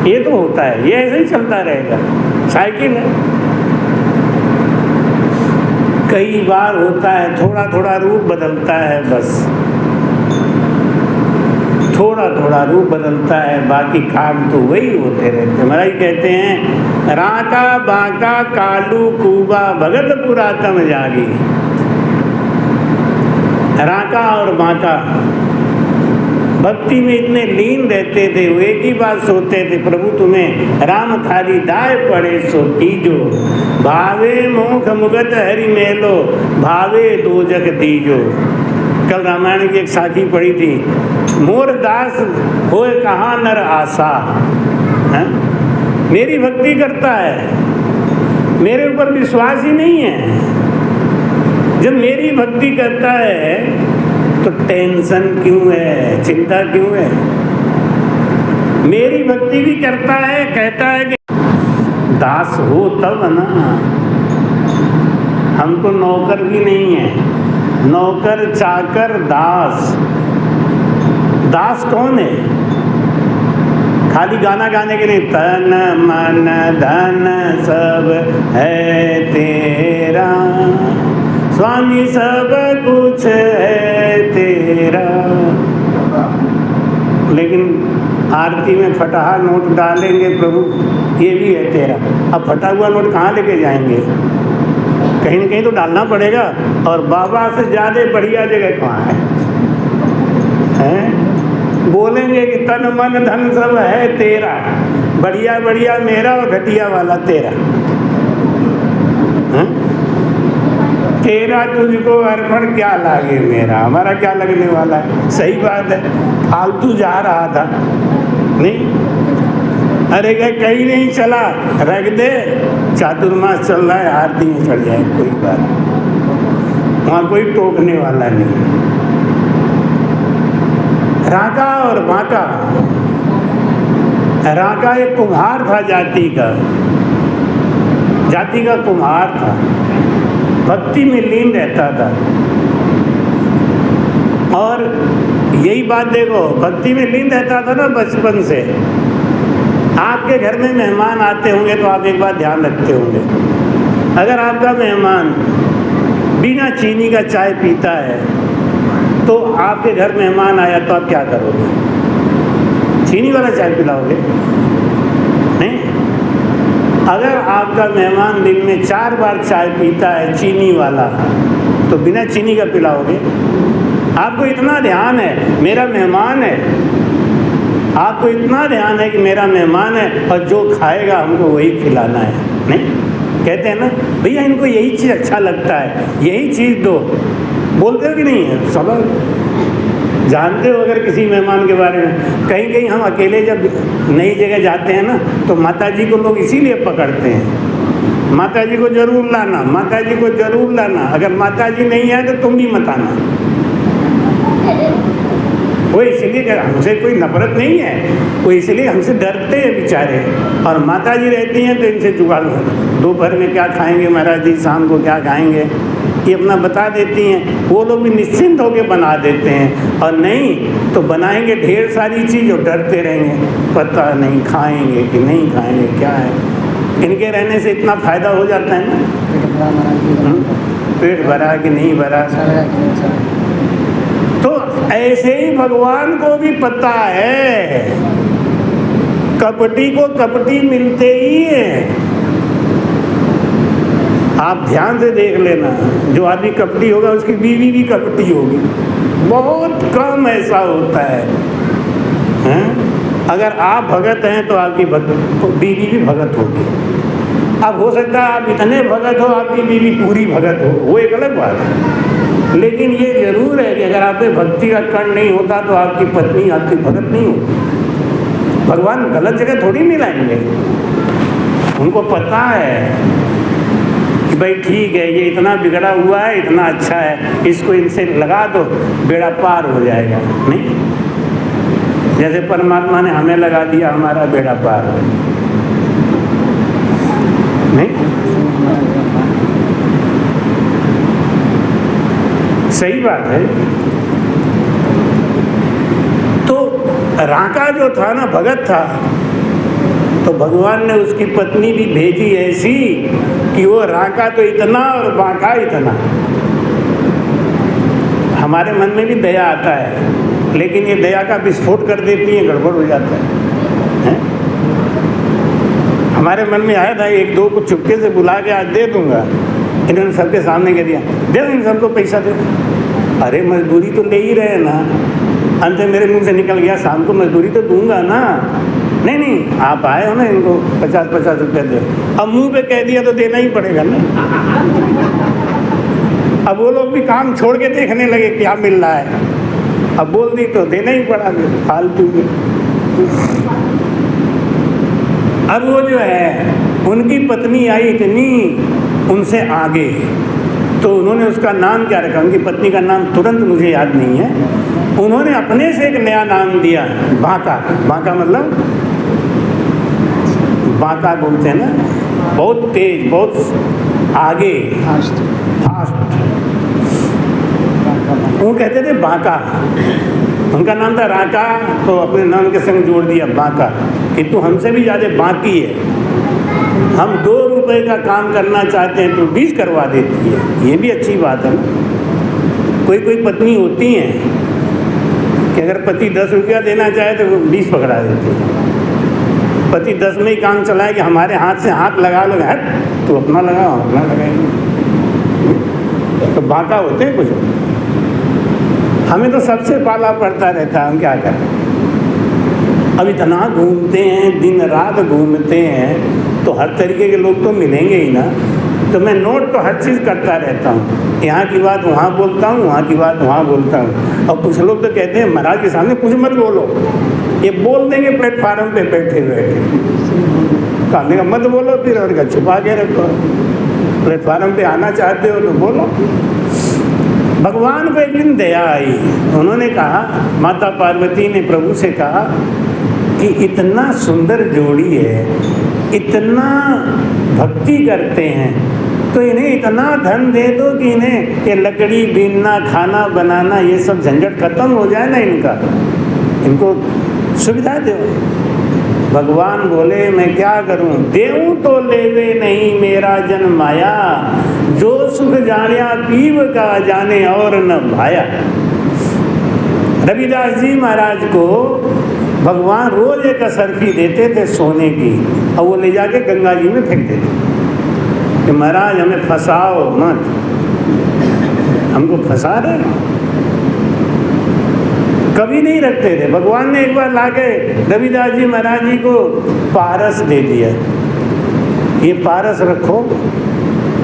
Speaker 1: ये तो होता है, ये ऐसे ही चलता रहेगा, साइकिल है। कई बार होता है, थोड़ा थोड़ा रूप बदलता है, बस थोड़ा थोड़ा रूप बदलता है, बाकी काम तो वही होते रहते। महाराज कहते हैं राका बाका कालू कूबा भगत पुरातम जागी। राका और बाका भक्ति में इतने लीन रहते थे, वो एक ही बात सोचते थे, प्रभु तुम्हें राम थारी दाय पड़े सो कीजो, भावे मोख मुगत हरि मेलो, भावे दो जग दीजो। कल रामायण की एक साखी पढ़ी थी, मोर दास होए कहाँ नर आशा। है? मेरी भक्ति करता है, मेरे ऊपर विश्वास ही नहीं है। जब मेरी भक्ति करता है तो टेंशन क्यों है, चिंता क्यों है? मेरी भक्ति भी करता है, कहता है कि दास हो तब ना। हम तो नौकर भी नहीं है, नौकर चाकर दास। दास कौन है? खाली गाना गाने के लिए तन मन धन सब है तेरा, स्वामी सब कुछ है तेरा। लेकिन आरती में फटाहा नोट डालेंगे प्रभु, ये भी है तेरा। अब फटा हुआ नोट कहाँ लेके जाएंगे? कहीं न कहीं तो डालना पड़ेगा। और बाबा से ज़्यादा बढ़िया जगह कहाँ है? बोलेंगे कि तन मन धन सब है तेरा, बढ़िया बढ़िया मेरा और घटिया वाला तेरा। है? तेरा तुझको अर्पण क्या लागे मेरा, हमारा क्या लगने वाला है? सही बात है, फालतू जा रहा था नहीं। अरे कहीं नहीं चला, रख दे, चातुर्मास चल रहा है, आरती में चढ़ जाए, कोई बात नहीं, वहाँ कोई टोकने वाला नहीं। राका और बाका। राका एक कुम्हार था, जाति का कुम्हार था, भक्ति में लीन रहता था। और यही बात देखो, भक्ति में लीन रहता था ना बचपन से। आपके घर में मेहमान आते होंगे तो आप एक बात ध्यान रखते होंगे, अगर आपका मेहमान बिना चीनी का चाय पीता है तो आपके घर मेहमान आया तो आप क्या करोगे? चीनी वाला चाय पिलाओगे? नहीं। अगर आपका मेहमान दिन में 4 बार चाय पीता है चीनी वाला, तो बिना चीनी का पिलाओगे? आपको इतना ध्यान है मेरा मेहमान है, आपको इतना ध्यान है कि मेरा मेहमान है और जो खाएगा हमको वही खिलाना है। नहीं, कहते हैं ना भैया इनको यही चीज़ अच्छा लगता है, यही चीज़ दो। बोलते हो कि नहीं है? सब जानते हो अगर किसी मेहमान के बारे में। कहीं कहीं हम अकेले जब नई जगह जाते हैं ना तो माता जी को लोग इसीलिए पकड़ते हैं, माता जी को जरूर लाना, माता जी को जरूर लाना। अगर माता जी नहीं आए तो तुम भी मत आना। वो इसलिए, हमसे कोई नफरत नहीं है, वो इसलिए हमसे डरते हैं बेचारे। और माता जी रहती हैं तो इनसे जुगाड़, दोपहर में क्या खाएंगे महाराज जी, शाम को क्या खाएंगे, ये अपना बता देती हैं। वो लोग भी निश्चिंत होकर बना देते हैं, और नहीं तो बनाएंगे ढेर सारी चीज़ और डरते रहेंगे, पता नहीं खाएंगे कि नहीं खाएंगे, क्या है। इनके रहने से इतना फ़ायदा हो जाता है ना, पेट भरा कि नहीं भरा। तो ऐसे ही भगवान को भी पता है कपटी को कपटी मिलते ही हैं। आप ध्यान से देख लेना, जो आदमी कपटी होगा उसकी बीवी भी कपटी होगी। बहुत कम ऐसा होता है, हैं? अगर आप भगत हैं तो आपकी बीवी भी भगत होगी। अब हो सकता है आप इतने भगत हो आपकी बीवी पूरी भगत हो, वो एक अलग बात है। लेकिन ये जरूर है कि अगर आप में भक्ति का कण नहीं होता तो आपकी पत्नी आपकी भगत नहीं होती। भगवान गलत जगह थोड़ी मिलाएंगे, उनको पता है कि भाई ठीक है, ये इतना बिगड़ा हुआ है, इतना अच्छा है, इसको इनसे लगा दो, बेड़ा पार हो जाएगा। नहीं, जैसे परमात्मा ने हमें लगा दिया, हमारा बेड़ा पार हो। नहीं, सही बात है। तो राका जो था ना, भगत था, तो भगवान ने उसकी पत्नी भी भेजी ऐसी कि वो राका तो इतना और बाका इतना। हमारे मन में भी दया आता है, लेकिन ये दया का विस्फोट कर देती है, गड़बड़ हो जाता है? हमारे मन में आया था, एक दो को चुपके से बुला के आज दे दूंगा, इन्होंने सबके सामने कह दिया दे दो इन सबको पैसा दे। अरे मजदूरी तो ले ही रहे ना। अंत में मेरे मुंह से निकल गया, शाम को मजदूरी तो दूंगा ना। नहीं नहीं, आप आए हो ना, इनको 50-50 रुपये दो। अब मुंह पे कह दिया तो देना ही पड़ेगा ना। अब वो लोग भी काम छोड़ के देखने लगे क्या मिल रहा है। अब बोल दी तो देना ही पड़ा, फालतू में। अब वो जो है, उनकी पत्नी आई इतनी उनसे आगे, तो उन्होंने उसका नाम क्या रखा, उनकी पत्नी का नाम तुरंत मुझे याद नहीं है। उन्होंने अपने से एक नया नाम दिया, बांका। बांका मतलब बांका बोलते हैं ना, बहुत तेज, बहुत आगे, फास्ट। वो कहते थे बांका। उनका नाम था राका, तो अपने नाम के संग जोड़ दिया बांका, कि तू हमसे भी ज़्यादा बाकी है। हम 2 रुपए का काम करना चाहते हैं तो 20 करवा देती है। ये भी अच्छी बात है ना। कोई कोई पत्नी होती हैं कि अगर पति 10 रुपया देना चाहे तो 20 पकड़ा देती है। पति 10 में ही काम चलाए कि हमारे हाथ से हाथ लगा लो, हट तो अपना लगाओ, अपना लगाएंगे। तो बांका होते हैं कुछ। हमें तो सबसे पाला पड़ता रहता है, हम क्या करें। अब इतना घूमते हैं, दिन रात घूमते हैं, तो हर तरीके के लोग तो मिलेंगे ही ना। तो मैं नोट तो हर चीज़ करता रहता हूँ, यहाँ की बात वहाँ बोलता हूँ, वहाँ की बात वहाँ बोलता हूँ। और कुछ लोग तो कहते हैं महाराज के सामने कुछ मत बोलो, ये बोल देंगे प्लेटफार्म पे बैठे हुए। कहने का मत बोलो, फिर और क्या छुपा के रखो। प्लेटफार्म पे आना चाहते हो तो बोलो। भगवान को एक दिन दया आई, उन्होंने कहा, माता पार्वती ने प्रभु से कहा कि इतना सुंदर जोड़ी है, इतना भक्ति करते हैं, तो इन्हें इतना धन दे दो कि इन्हें ये लकड़ी बीनना, खाना बनाना, ये सब झंझट खत्म हो जाए ना इनका, इनको सुविधा दो। भगवान बोले मैं क्या करूं, देऊं तो लेवे नहीं मेरा जन माया, जो सुख जानिया पीव का जाने और न भाया। रविदास जी महाराज को भगवान रोज एक असरफी देते थे सोने की, और वो ले जाके गंगा जी में फेंक देते कि महाराज हमें फंसाओ मत, हमको फंसा रहे। कभी नहीं रखते थे। भगवान ने एक बार लाके रविदास जी महाराज जी को पारस दे दिया, ये पारस रखो,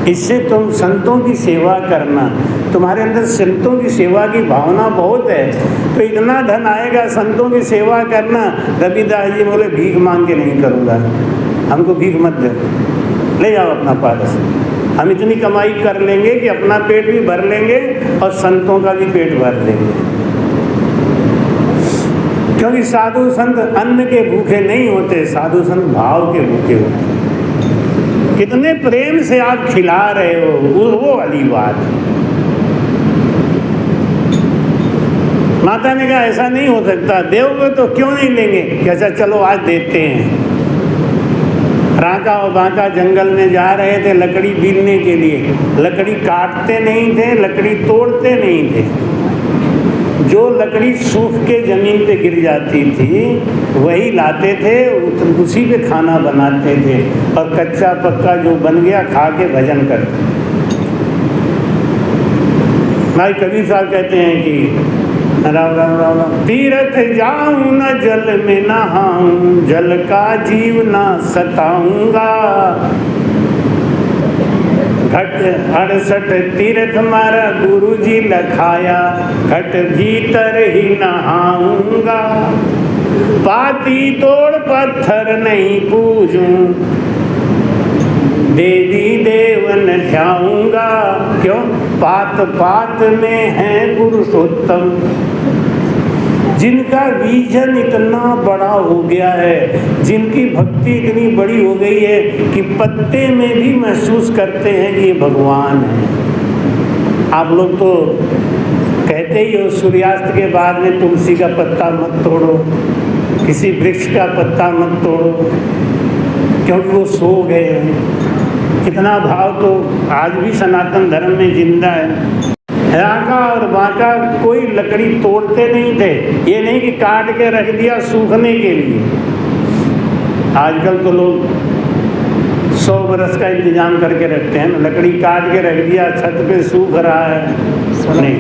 Speaker 1: इससे तुम संतों की सेवा करना, तुम्हारे अंदर संतों की सेवा की भावना बहुत है, तो इतना धन आएगा, संतों की सेवा करना। रविदास जी बोले भीख मांग के नहीं करूँगा, हमको भीख मत दे, ले जाओ अपना पारस, हम इतनी कमाई कर लेंगे कि अपना पेट भी भर लेंगे और संतों का भी पेट भर लेंगे। क्योंकि साधु संत अन्न के भूखे नहीं होते, साधु संत भाव के भूखे होते। कितने प्रेम से आप खिला रहे हो, वो वाली बात। माता ने कहा ऐसा नहीं हो सकता, दोगे तो क्यों नहीं लेंगे, कैसा चलो आज देते हैं। राका और बांका जंगल में जा रहे थे लकड़ी बीनने के लिए, लकड़ी काटते नहीं थे, लकड़ी तोड़ते नहीं थे, जो लकड़ी सूख के ज़मीन पे गिर जाती थी वही लाते थे, उसी पे खाना बनाते थे, और कच्चा पक्का जो बन गया खा के भजन करते। भाई कबीर साहब कहते हैं कि राम राम राम राम, तीर्थ जाऊं न जल में नहाऊं, जल का जीव ना सताऊंगा, घट 68 तीर्थ मारा गुरु जी लखाया, घट भीतर ही नहाऊंगा, पाती तोड़ पत्थर नहीं पूजूं, देवी देवन ध्याऊंगा। क्यों? पात पात में है पुरुषोत्तम, जिनका विजन इतना बड़ा हो गया है, जिनकी भक्ति इतनी बड़ी हो गई है कि पत्ते में भी महसूस करते हैं कि ये भगवान है। आप लोग तो कहते ही हो सूर्यास्त के बाद में तुलसी का पत्ता मत तोड़ो, किसी वृक्ष का पत्ता मत तोड़ो, क्योंकि वो सो गए हैं। इतना भाव तो आज भी सनातन धर्म में जिंदा है। राका और बाका कोई लकड़ी तोड़ते नहीं थे, ये नहीं कि काट के रख दिया सूखने के लिए। आजकल तो लोग 100 बरस का इंतजाम करके रखते हैं, लकड़ी काट के रख दिया, छत पे सूख रहा है, नहीं,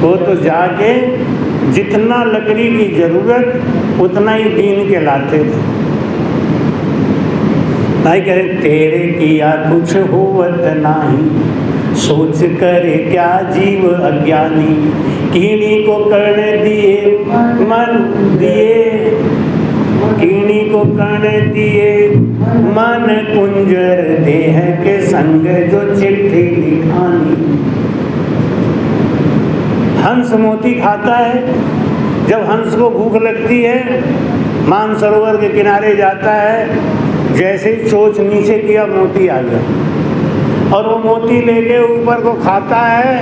Speaker 1: वो तो जाके जितना लकड़ी की जरूरत उतना ही बीन के लाते थे। भाई कह रहे तेरे किया कुछ होवत नाही, सोच करे क्या जीव अज्ञानी, कीड़ी को कर्ण दिए मन दिए, कीड़ी को कर्ण दिए मन कुंजर देह के संग जो चिट्ठी लिखानी। हंस मोती खाता है, जब हंस को भूख लगती है मानसरोवर के किनारे जाता है, जैसे ही चोंच नीचे किया मोती आ गया, और वो मोती लेके ऊपर को खाता है,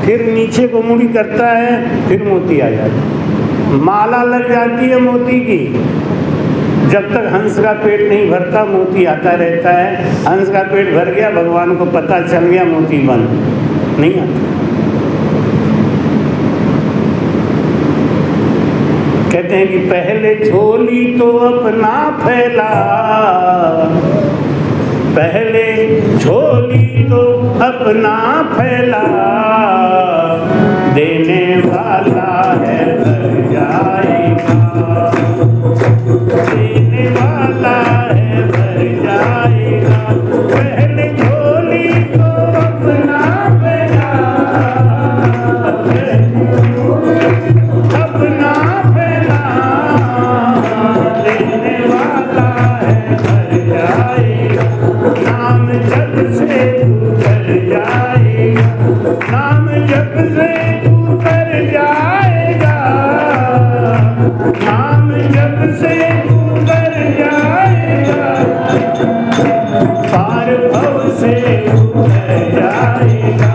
Speaker 1: फिर नीचे को मुड़ी करता है, फिर मोती आ जाता है। माला लग जाती है मोती की, जब तक हंस का पेट नहीं भरता मोती आता रहता है। हंस का पेट भर गया, भगवान को पता चल गया, मोती बंद नहीं आता। कहते हैं कि पहले झोली तो अपना फैला, पहले झोली तो अपना फैला, देने वाला है भर जाएगा, देने वाला है भर जाएगा। पहले झोली तो अपना फैला, अपना नाम जप से तू कर जाएगा, नाम जप से तू कर जाएगा, नाम जप से तू कर जाएगा, पार भव से तू कर जाएगा,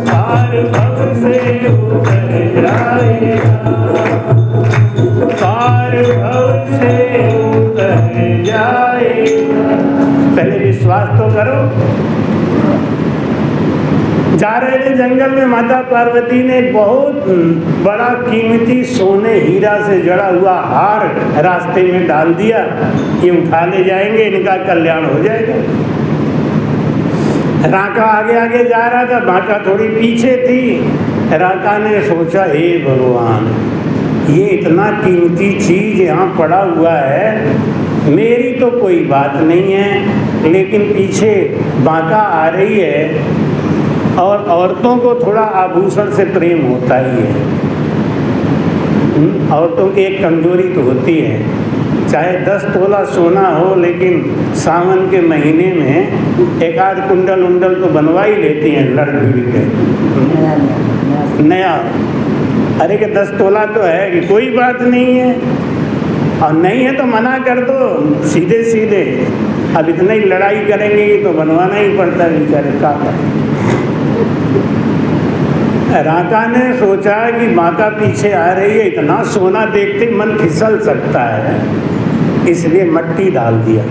Speaker 1: पार भव से तू कर जाएगा, पार भव से तू कर जाएगा। पहले विश्वास तो करो। जा रहे थे जंगल में, माता पार्वती ने बहुत बड़ा कीमती सोने हीरा से जड़ा हुआ हार रास्ते में डाल दिया, ये उठा ले जाएंगे, इनका कल्याण हो जाएगा। राका आगे आगे जा रहा था, बाका थोड़ी पीछे थी। राका ने सोचा, हे भगवान, ये इतना कीमती चीज यहाँ पड़ा हुआ है, मेरी तो कोई बात नहीं है, लेकिन पीछे बाका आ रही है, और औरतों को थोड़ा आभूषण से प्रेम होता ही है। औरतों की एक कमजोरी तो होती है, चाहे 10 तोला सोना हो, लेकिन सावन के महीने में एक आध कुंडल उंडल तो बनवा ही लेती हैं लड़ भिड़ के नया। अरे कि 10 तोला तो है कि कोई बात नहीं है, और नहीं है तो मना कर दो सीधे सीधे। अब इतना ही लड़ाई करेंगे तो बनवाना ही पड़ता है बेचारे का। राका ने सोचा कि माता पीछे आ रही है, इतना सोना देखते मन फिसल सकता है, इसलिए मट्टी डाल दिया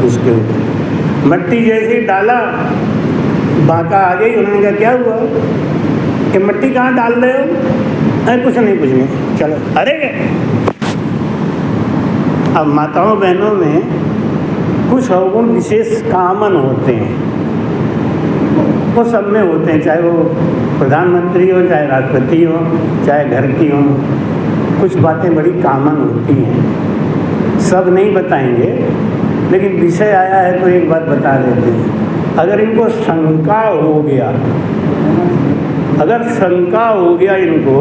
Speaker 1: उसके ऊपर। मट्टी जैसे डाला, बाका आ गई। उन्होंने कहा क्या हुआ कि मिट्टी कहाँ डाल रहे हो? अरे कुछ नहीं चलो। अरे अब माताओं बहनों में कुछ अवगुण विशेष कामन होते हैं, वो सब में होते हैं, चाहे वो प्रधानमंत्री हो, चाहे राष्ट्रपति हो, चाहे घर की हो। कुछ बातें बड़ी कामन होती हैं, सब नहीं बताएंगे, लेकिन विषय आया है तो एक बात बता देते हैं। अगर इनको शंका हो गया, अगर शंका हो गया इनको,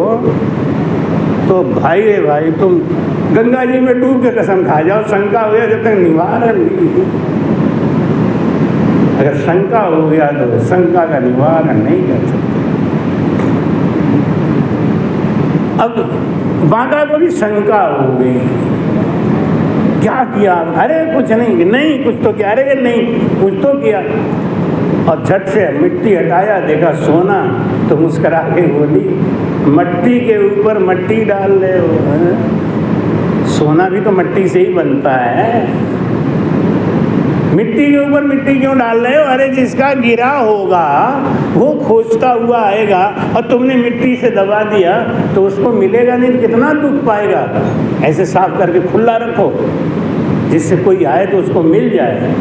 Speaker 1: तो भाई रे भाई तुम गंगा जी में डूब के कसम खा जाओ, शंका हो गया जब तक निवारण नहीं। अगर शंका हो गया तो शंका का निवारण नहीं कर सकते। अब बाका को भी शंका हो गई, क्या किया? अरे कुछ नहीं कुछ तो किया। अरे नहीं कुछ तो किया। और झट से मिट्टी हटाया, देखा सोना, तो मुस्करा के बोली मट्टी के ऊपर मट्टी डाल रहे हो? सोना भी तो मट्टी से ही बनता है, मिट्टी के ऊपर मिट्टी क्यों डाल रहे हो? अरे जिसका गिरा होगा वो खोजता हुआ आएगा, और तुमने मिट्टी से दबा दिया तो उसको मिलेगा नहीं, तो कितना दुख पाएगा। ऐसे साफ करके खुला रखो, जिससे कोई आए तो उसको मिल जाए।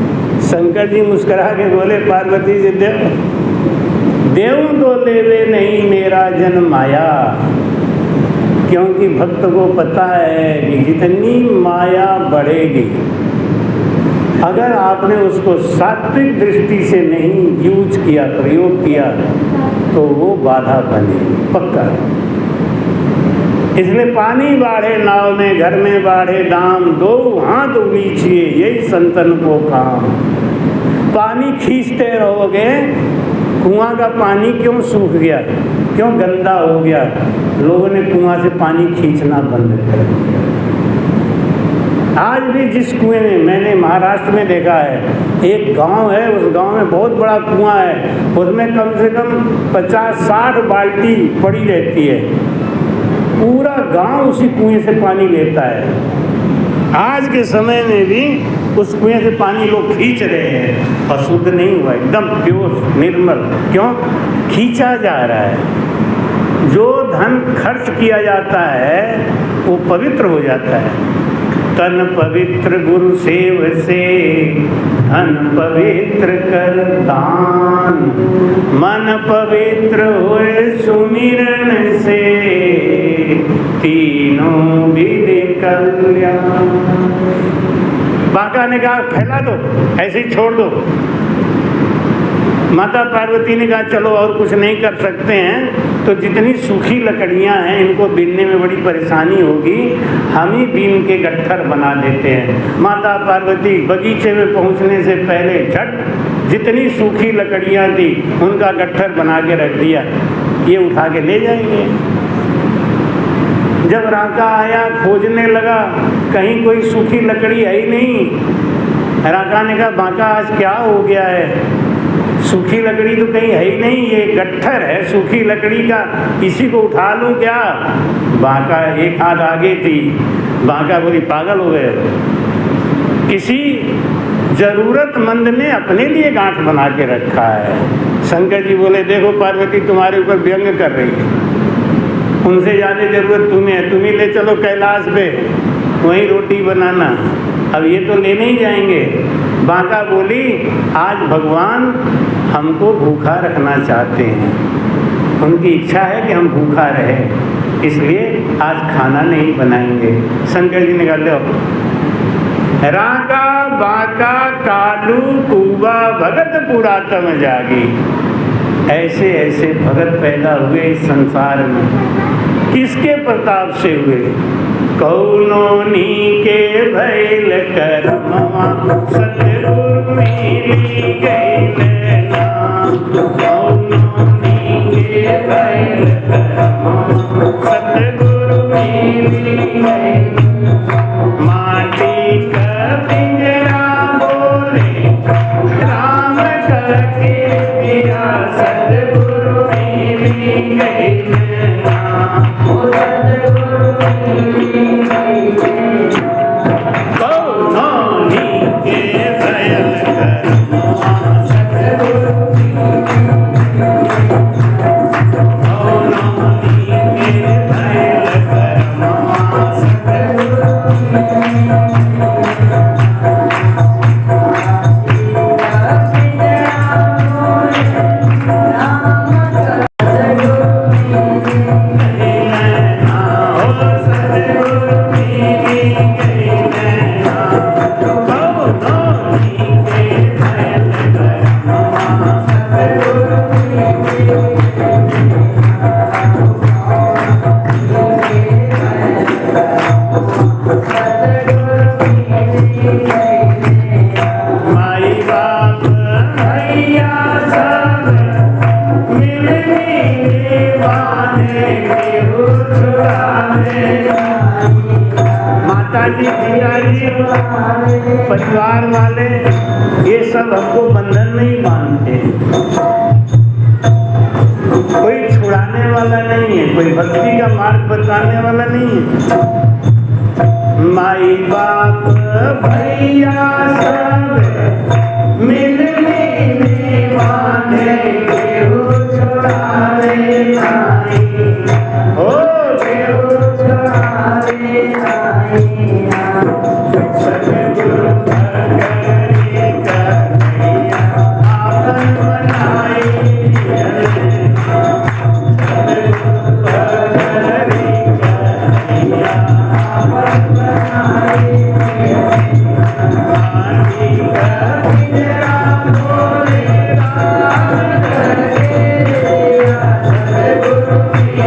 Speaker 1: शंकर जी मुस्कुरा के बोले पार्वती जी देव तो लेवे नहीं मेरा जन माया, क्योंकि भक्त को पता है कि जितनी माया बढ़ेगी, अगर आपने उसको सात्विक दृष्टि से नहीं यूज किया, प्रयोग किया, तो वो बाधा बनेगी पक्का। इसलिए पानी बाढ़े नाव में, घर में बाढ़े दाम, दो हाथ उलीचिए यही संतन को काम। पानी खींचते रहोगे, कुआं का पानी क्यों सूख गया, क्यों गंदा हो गया? लोगों ने कुआं से पानी खींचना बंद कर दिया। आज भी जिस कुएं में, मैंने महाराष्ट्र में देखा है, एक गांव है, उस गांव में बहुत बड़ा कुआं है, उसमें कम से कम 50-60 बाल्टी पड़ी रहती है, पूरा गांव उसी कुएं से पानी लेता है। आज के समय में भी उस कुएं से पानी लोग खींच रहे हैं, और शुद्ध नहीं हुआ, एकदम प्योर निर्मल। क्यों खींचा जा रहा है? जो धन खर्च किया जाता है वो पवित्र हो जाता है। तन पवित्र गुरु सेव से, धन पवित्र कर दान, मन पवित्र होए सुमिरन से, तीनों विधि कल्याण। बाका ने कहा फैला दो, ऐसे ही छोड़ दो। माता पार्वती ने कहा चलो और कुछ नहीं कर सकते हैं, तो जितनी सूखी लकड़ियां हैं इनको बीनने में बड़ी परेशानी होगी, हम ही बीन के गट्ठर बना देते हैं। माता पार्वती बगीचे में पहुंचने से पहले झट जितनी सूखी लकड़ियां थी उनका गट्ठर बना के रख दिया, ये उठा के ले जाएंगे। जब राका आया खोजने लगा, कहीं कोई सूखी लकड़ी है ही नहीं। राका ने कहा बाका आज क्या हो गया है? सूखी लकड़ी तो कहीं है ही नहीं, ये गट्ठर है सूखी लकड़ी का, इसी को उठा लूं क्या? बाका एक हाथ आगे थी। बाका बोली पागल हो गए, किसी जरूरतमंद ने अपने लिए गांठ बना के रखा है। शंकर जी बोले देखो पार्वती तुम्हारे ऊपर व्यंग कर रही है, उनसे ज़्यादा जरूरत तुम्हें है, तुम ही ले चलो कैलाश पे, वहीं रोटी बनाना। अब ये तो लेने ही जाएंगे। बाका बोली आज भगवान हमको भूखा रखना चाहते हैं, उनकी इच्छा है कि हम भूखा रहे, इसलिए आज खाना नहीं बनाएंगे। शंकर जी ने कहा लो, राका बाका कालू कुबा भगत पुरातम जागी। ऐसे ऐसे भगत पैदा हुए इस संसार में, किसके प्रताप से हुए? कौनो नी के भैल करमवा सतगुरु मिली गई ना। कौनो नी के भैल करमवा सतगुरु मिली गई। माटी का पिंजरा बोले राम करके दिया, सतगुरु मिली गई ना। सतगुरु मिली गई। कौनो नी के भैल करमवा सतगुरु माई बाप भैया सब मिलनी बाने केहू छुड़ावे। माता जी, पिताजी, परिवार वाले ये सब हमको बंधन नहीं मानते। कोई छुड़ाने वाला नहीं है, कोई भक्ति का मार्ग बताने वाला नहीं है। माई बाप भैया सब मिलनी बाने केहू छुड़ावे नहीं। ओ केहू छुड़ावे नहीं। सतगुरु भगरी कन्हैया आपन बनाई। सतगुरु भगरी कन्हैया आपन बनाई। माटी का पिंजरा मोरे राम करे। सतगुरु की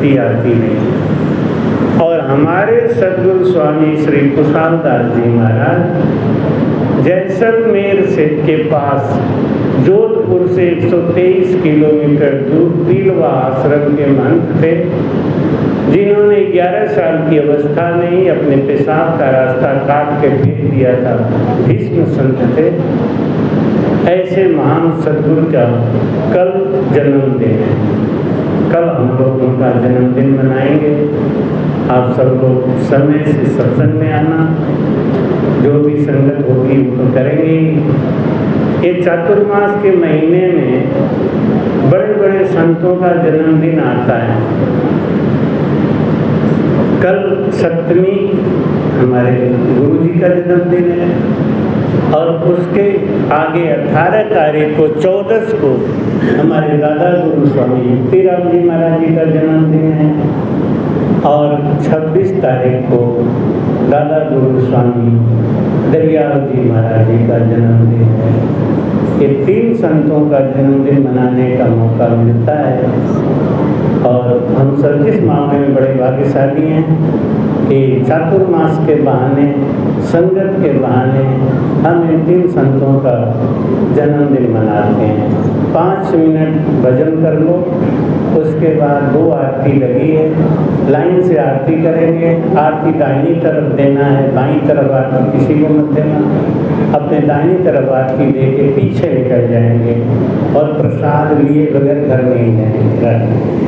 Speaker 1: शक्ति आती नहीं। और हमारे सद्गुरु स्वामी श्री कुशाल दास जी महाराज जैसलमेर से के पास जोधपुर से 123 किलोमीटर दूर तिलवा आश्रम के महंत थे, जिन्होंने 11 साल की अवस्था में ही अपने पेशाब का रास्ता काट के फेंक दिया था। भीष्म संत थे। ऐसे महान सद्गुरु का कल जन्मदिन है। कल हम लोग उनका जन्मदिन मनाएंगे। आप सब लोग समय से सत्संग में आना, जो भी संगत होगी वो तो करेंगे। ये चातुर्मास के महीने में बड़े बड़े संतों का जन्मदिन आता है। कल सप्तमी हमारे गुरु जी का जन्मदिन है और उसके आगे 18 तारीख को 14 को हमारे दादा गुरु स्वामी युक्तिराम जी महाराज जी का जन्मदिन है और 26 तारीख को दादा गुरु स्वामी दरियाल जी महाराज जी का जन्मदिन है। ये 3 संतों का जन्मदिन मनाने का मौका मिलता है और हम सब इस मामले में बड़े भाग्यशाली हैं कि चातुर्मास के बहाने, संगत के बहाने हम इन 3 संतों का जन्मदिन मनाते हैं। 5 मिनट भजन कर लो, उसके बाद 2 आरती लगी है, लाइन से आरती करेंगे। आरती दाहिनी तरफ देना है, बाईं तरफ आरती किसी को मत देना। अपने दाहिनी तरफ आरती दे के पीछे निकल जाएंगे और प्रसाद लिए बगैर घर नहीं जाएंगे।